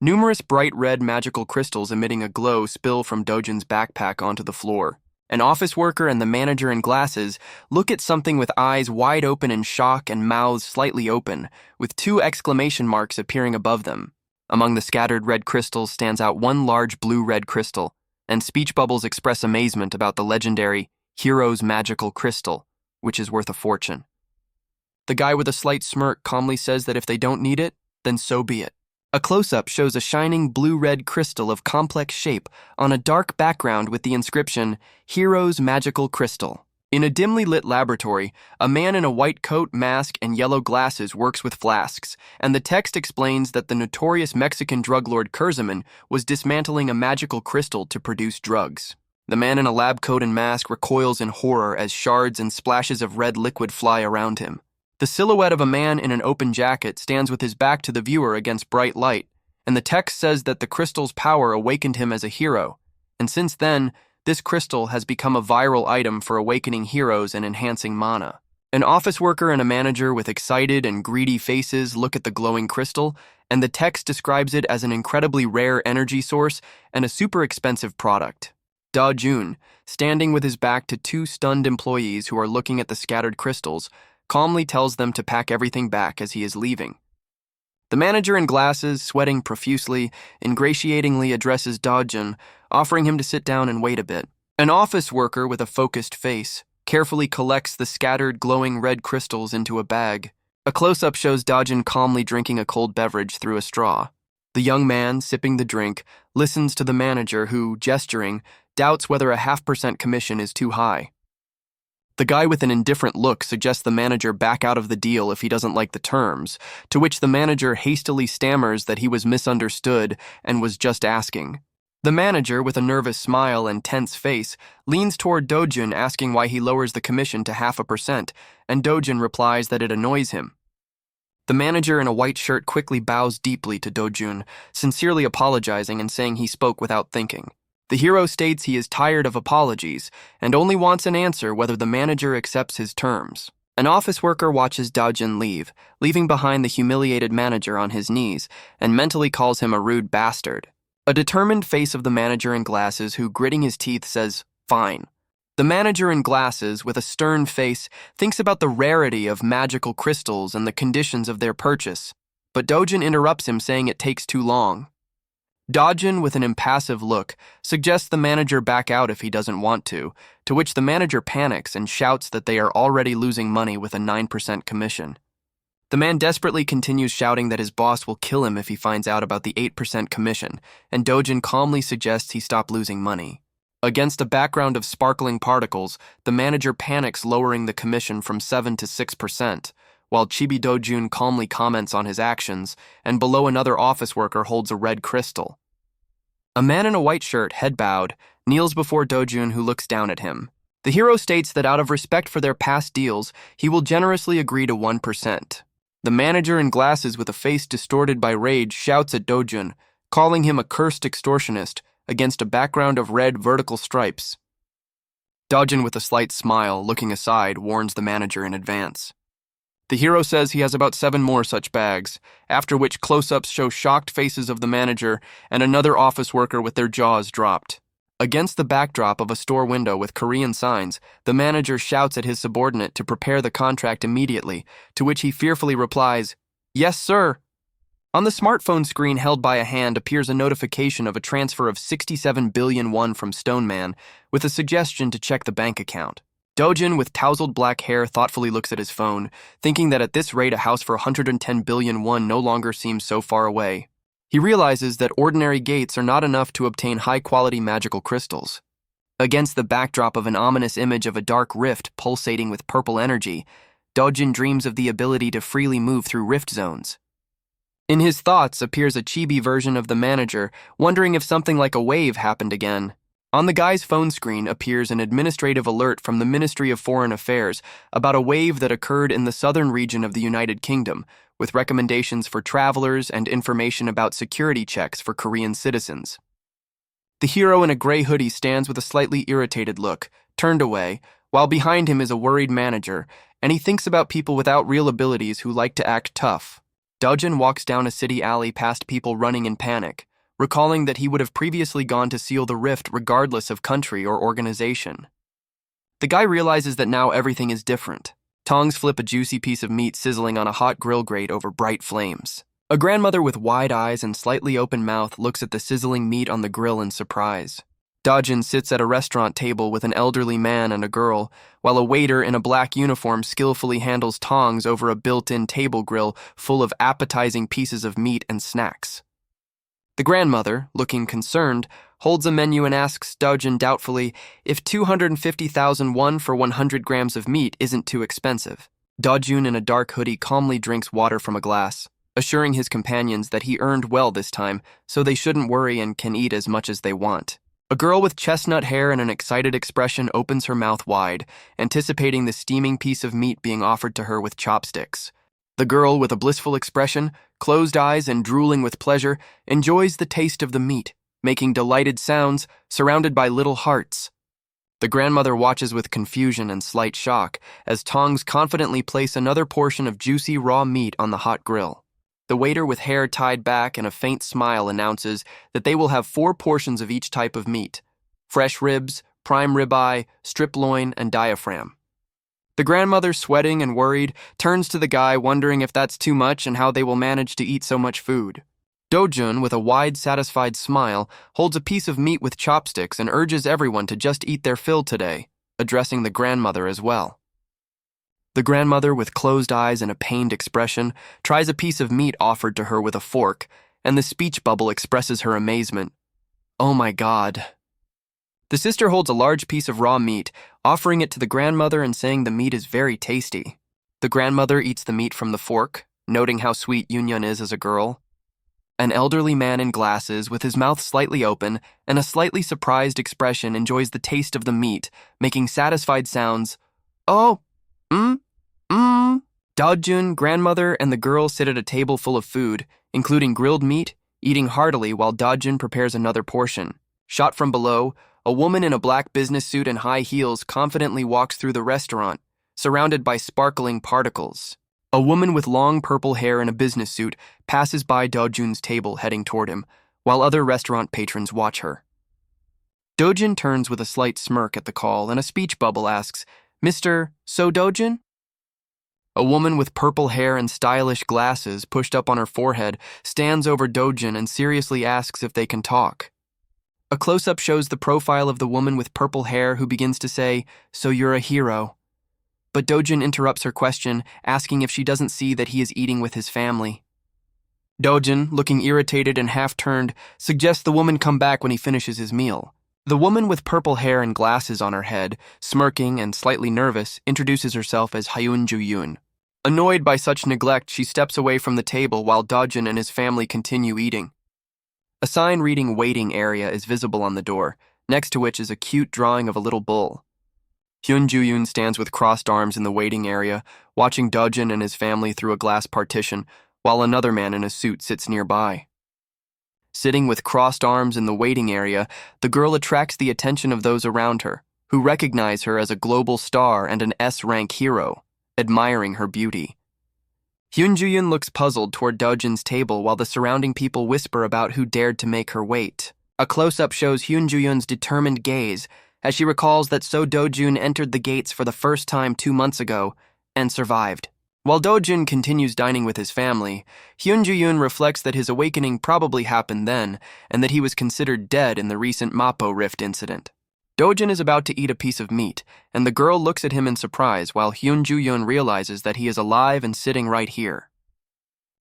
Numerous bright red magical crystals emitting a glow spill from Do-jun's backpack onto the floor. An office worker and the manager in glasses look at something with eyes wide open in shock and mouths slightly open, with 2 exclamation marks appearing above them. Among the scattered red crystals stands out one large blue-red crystal, and speech bubbles express amazement about the legendary Hero's Magical Crystal, which is worth a fortune. The guy with a slight smirk calmly says that if they don't need it, then so be it. A close-up shows a shining blue-red crystal of complex shape on a dark background with the inscription, Hero's Magical Crystal. In a dimly lit laboratory, a man in a white coat, mask, and yellow glasses works with flasks, and the text explains that the notorious Mexican drug lord Karselian was dismantling a magical crystal to produce drugs. The man in a lab coat and mask recoils in horror as shards and splashes of red liquid fly around him. The silhouette of a man in an open jacket stands with his back to the viewer against bright light, and the text says that the crystal's power awakened him as a hero, and since then, this crystal has become a viral item for awakening heroes and enhancing mana. An office worker and a manager with excited and greedy faces look at the glowing crystal, and the text describes it as an incredibly rare energy source and a super expensive product. Da-jun, standing with his back to two stunned employees who are looking at the scattered crystals, calmly tells them to pack everything back as he is leaving. The manager in glasses, sweating profusely, ingratiatingly addresses Da-jun, offering him to sit down and wait a bit. An office worker with a focused face carefully collects the scattered, glowing red crystals into a bag. A close-up shows Da-jun calmly drinking a cold beverage through a straw. The young man, sipping the drink, listens to the manager who, gesturing, doubts whether a 0.5% commission is too high. The guy with an indifferent look suggests the manager back out of the deal if he doesn't like the terms, to which the manager hastily stammers that he was misunderstood and was just asking. The manager, with a nervous smile and tense face, leans toward Da-jun asking why he lowers the commission to 0.5%, and Da-jun replies that it annoys him. The manager in a white shirt quickly bows deeply to Da-jun, sincerely apologizing and saying he spoke without thinking. The hero states he is tired of apologies and only wants an answer whether the manager accepts his terms. An office worker watches Da-jun leave, leaving behind the humiliated manager on his knees, and mentally calls him a rude bastard. A determined face of the manager in glasses who, gritting his teeth, says, "Fine." The manager in glasses, with a stern face, thinks about the rarity of magical crystals and the conditions of their purchase, but Da-jun interrupts him, saying it takes too long. Da-jun, with an impassive look, suggests the manager back out if he doesn't want to which the manager panics and shouts that they are already losing money with a 9% commission. The man desperately continues shouting that his boss will kill him if he finds out about the 8% commission, and Da-jun calmly suggests he stop losing money. Against a background of sparkling particles, the manager panics, lowering the commission from 7 to 6%, while Chibi Da-jun calmly comments on his actions, and below another office worker holds a red crystal. A man in a white shirt, head bowed, kneels before Da-jun, who looks down at him. The hero states that out of respect for their past deals, he will generously agree to 1%. The manager in glasses with a face distorted by rage shouts at Da-jun, calling him a cursed extortionist against a background of red vertical stripes. Da-jun, with a slight smile, looking aside, warns the manager in advance. The hero says he has about 7 more such bags, after which close-ups show shocked faces of the manager and another office worker with their jaws dropped. Against the backdrop of a store window with Korean signs, the manager shouts at his subordinate to prepare the contract immediately, to which he fearfully replies, "Yes, sir." On the smartphone screen held by a hand appears a notification of a transfer of 67 billion won from Stoneman, with a suggestion to check the bank account. Da-jun, with tousled black hair, thoughtfully looks at his phone, thinking that at this rate a house for 110 billion won no longer seems so far away. He realizes that ordinary gates are not enough to obtain high-quality magical crystals. Against the backdrop of an ominous image of a dark rift pulsating with purple energy, Da-jun dreams of the ability to freely move through rift zones. In his thoughts appears a chibi version of the manager, wondering if something like a wave happened again. On the guy's phone screen appears an administrative alert from the Ministry of Foreign Affairs about a wave that occurred in the southern region of the United Kingdom, with recommendations for travelers and information about security checks for Korean citizens. The hero in a gray hoodie stands with a slightly irritated look, turned away, while behind him is a worried manager, and he thinks about people without real abilities who like to act tough. Da-jun walks down a city alley past people running in panic, recalling that he would have previously gone to seal the rift regardless of country or organization. The guy realizes that now everything is different. Tongs flip a juicy piece of meat sizzling on a hot grill grate over bright flames. A grandmother with wide eyes and slightly open mouth looks at the sizzling meat on the grill in surprise. Da-jun sits at a restaurant table with an elderly man and a girl, while a waiter in a black uniform skillfully handles tongs over a built-in table grill full of appetizing pieces of meat and snacks. The grandmother, looking concerned, holds a menu and asks Dojun doubtfully if 250,000 won for 100 grams of meat isn't too expensive. Dojun in a dark hoodie calmly drinks water from a glass, assuring his companions that he earned well this time, so they shouldn't worry and can eat as much as they want. A girl with chestnut hair and an excited expression opens her mouth wide, anticipating the steaming piece of meat being offered to her with chopsticks. The girl, with a blissful expression, closed eyes and drooling with pleasure, enjoys the taste of the meat, making delighted sounds, surrounded by little hearts. The grandmother watches with confusion and slight shock as tongs confidently place another portion of juicy raw meat on the hot grill. The waiter with hair tied back and a faint smile announces that they will have 4 portions of each type of meat: fresh ribs, prime ribeye, strip loin, and diaphragm. The grandmother, sweating and worried, turns to the guy wondering if that's too much and how they will manage to eat so much food. Dojun, with a wide, satisfied smile, holds a piece of meat with chopsticks and urges everyone to just eat their fill today, addressing the grandmother as well. The grandmother, with closed eyes and a pained expression, tries a piece of meat offered to her with a fork, and the speech bubble expresses her amazement. Oh my God. The sister holds a large piece of raw meat, offering it to the grandmother and saying the meat is very tasty. The grandmother eats the meat from the fork, noting how sweet Yunyun is as a girl. An elderly man in glasses, with his mouth slightly open and a slightly surprised expression, enjoys the taste of the meat, making satisfied sounds. Oh, Dojun, grandmother, and the girl sit at a table full of food, including grilled meat, eating heartily while Dojun prepares another portion. Shot from below, a woman in a black business suit and high heels confidently walks through the restaurant, surrounded by sparkling particles. A woman with long purple hair in a business suit passes by Dojun's table heading toward him, while other restaurant patrons watch her. Dojun turns with a slight smirk at the call, and a speech bubble asks, "Mr. So Dojun?" A woman with purple hair and stylish glasses pushed up on her forehead stands over Dojun and seriously asks if they can talk. A close-up shows the profile of the woman with purple hair, who begins to say, "So you're a hero." But Dojun interrupts her question, asking if she doesn't see that he is eating with his family. Dojun, looking irritated and half-turned, suggests the woman come back when he finishes his meal. The woman with purple hair and glasses on her head, smirking and slightly nervous, introduces herself as Hyun Ju-yoon. Annoyed by such neglect, she steps away from the table while Dojun and his family continue eating. A sign reading "Waiting Area" is visible on the door, next to which is a cute drawing of a little bull. Hyun Ju-yoon stands with crossed arms in the waiting area, watching Dojun and his family through a glass partition, while another man in a suit sits nearby. Sitting with crossed arms in the waiting area, the girl attracts the attention of those around her, who recognize her as a global star and an S-rank hero, admiring her beauty. Hyun Ju-yoon looks puzzled toward Dojun's table while the surrounding people whisper about who dared to make her wait. A close-up shows Hyun Ju-yoon's determined gaze as she recalls that So Dojun entered the gates for the first time 2 months ago and survived. While Dojun continues dining with his family, Hyun Ju-yoon reflects that his awakening probably happened then and that he was considered dead in the recent Mapo Rift incident. Dojun is about to eat a piece of meat, and the girl looks at him in surprise while Hyun Ju-yoon realizes that he is alive and sitting right here.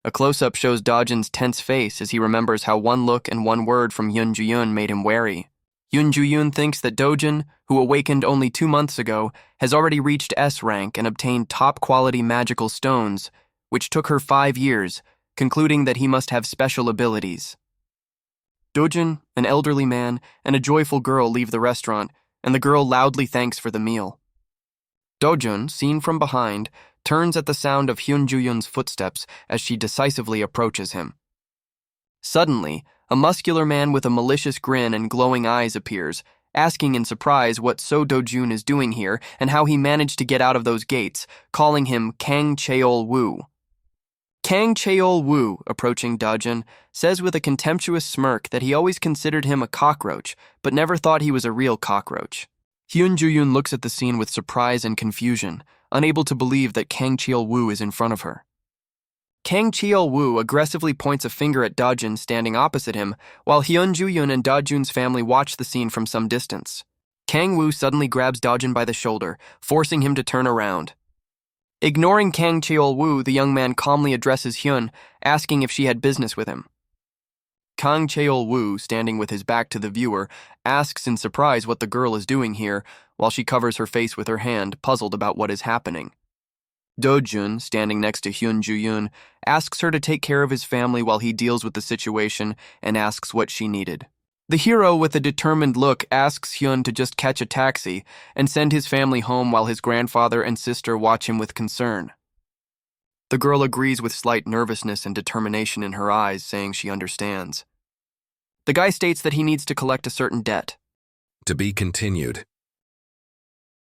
A close-up shows Dojun's tense face as he remembers how one look and one word from Hyun Ju-yoon made him wary. Hyun Ju-yoon thinks that Dojun, who awakened only 2 months ago, has already reached S rank and obtained top-quality magical stones, which took her 5 years, concluding that he must have special abilities. Dojun, an elderly man, and a joyful girl leave the restaurant, and the girl loudly thanks for the meal. Dojun, seen from behind, turns at the sound of Hyun Ju-yoon's footsteps as she decisively approaches him. Suddenly, a muscular man with a malicious grin and glowing eyes appears, asking in surprise what So Dojun is doing here and how he managed to get out of those gates, calling him Kang Cheol-woo. Kang Cheol-woo, approaching Dojun, says with a contemptuous smirk that he always considered him a cockroach, but never thought he was a real cockroach. Hyun Ju-yoon looks at the scene with surprise and confusion, unable to believe that Kang Cheol-woo is in front of her. Kang Cheol-woo aggressively points a finger at Dojun standing opposite him, while Hyun Ju-yoon and Dojun's family watch the scene from some distance. Kang Woo suddenly grabs Dojun by the shoulder, forcing him to turn around. Ignoring Kang Cheol-woo, the young man calmly addresses Hyun, asking if she had business with him. Kang Cheol-woo, standing with his back to the viewer, asks in surprise what the girl is doing here, while she covers her face with her hand, puzzled about what is happening. Do-jun, standing next to Hyun Ju-yoon, asks her to take care of his family while he deals with the situation and asks what she needed. The hero, with a determined look, asks Hyun to just catch a taxi and send his family home while his grandfather and sister watch him with concern. The girl agrees with slight nervousness and determination in her eyes, saying she understands. The guy states that he needs to collect a certain debt. To be continued.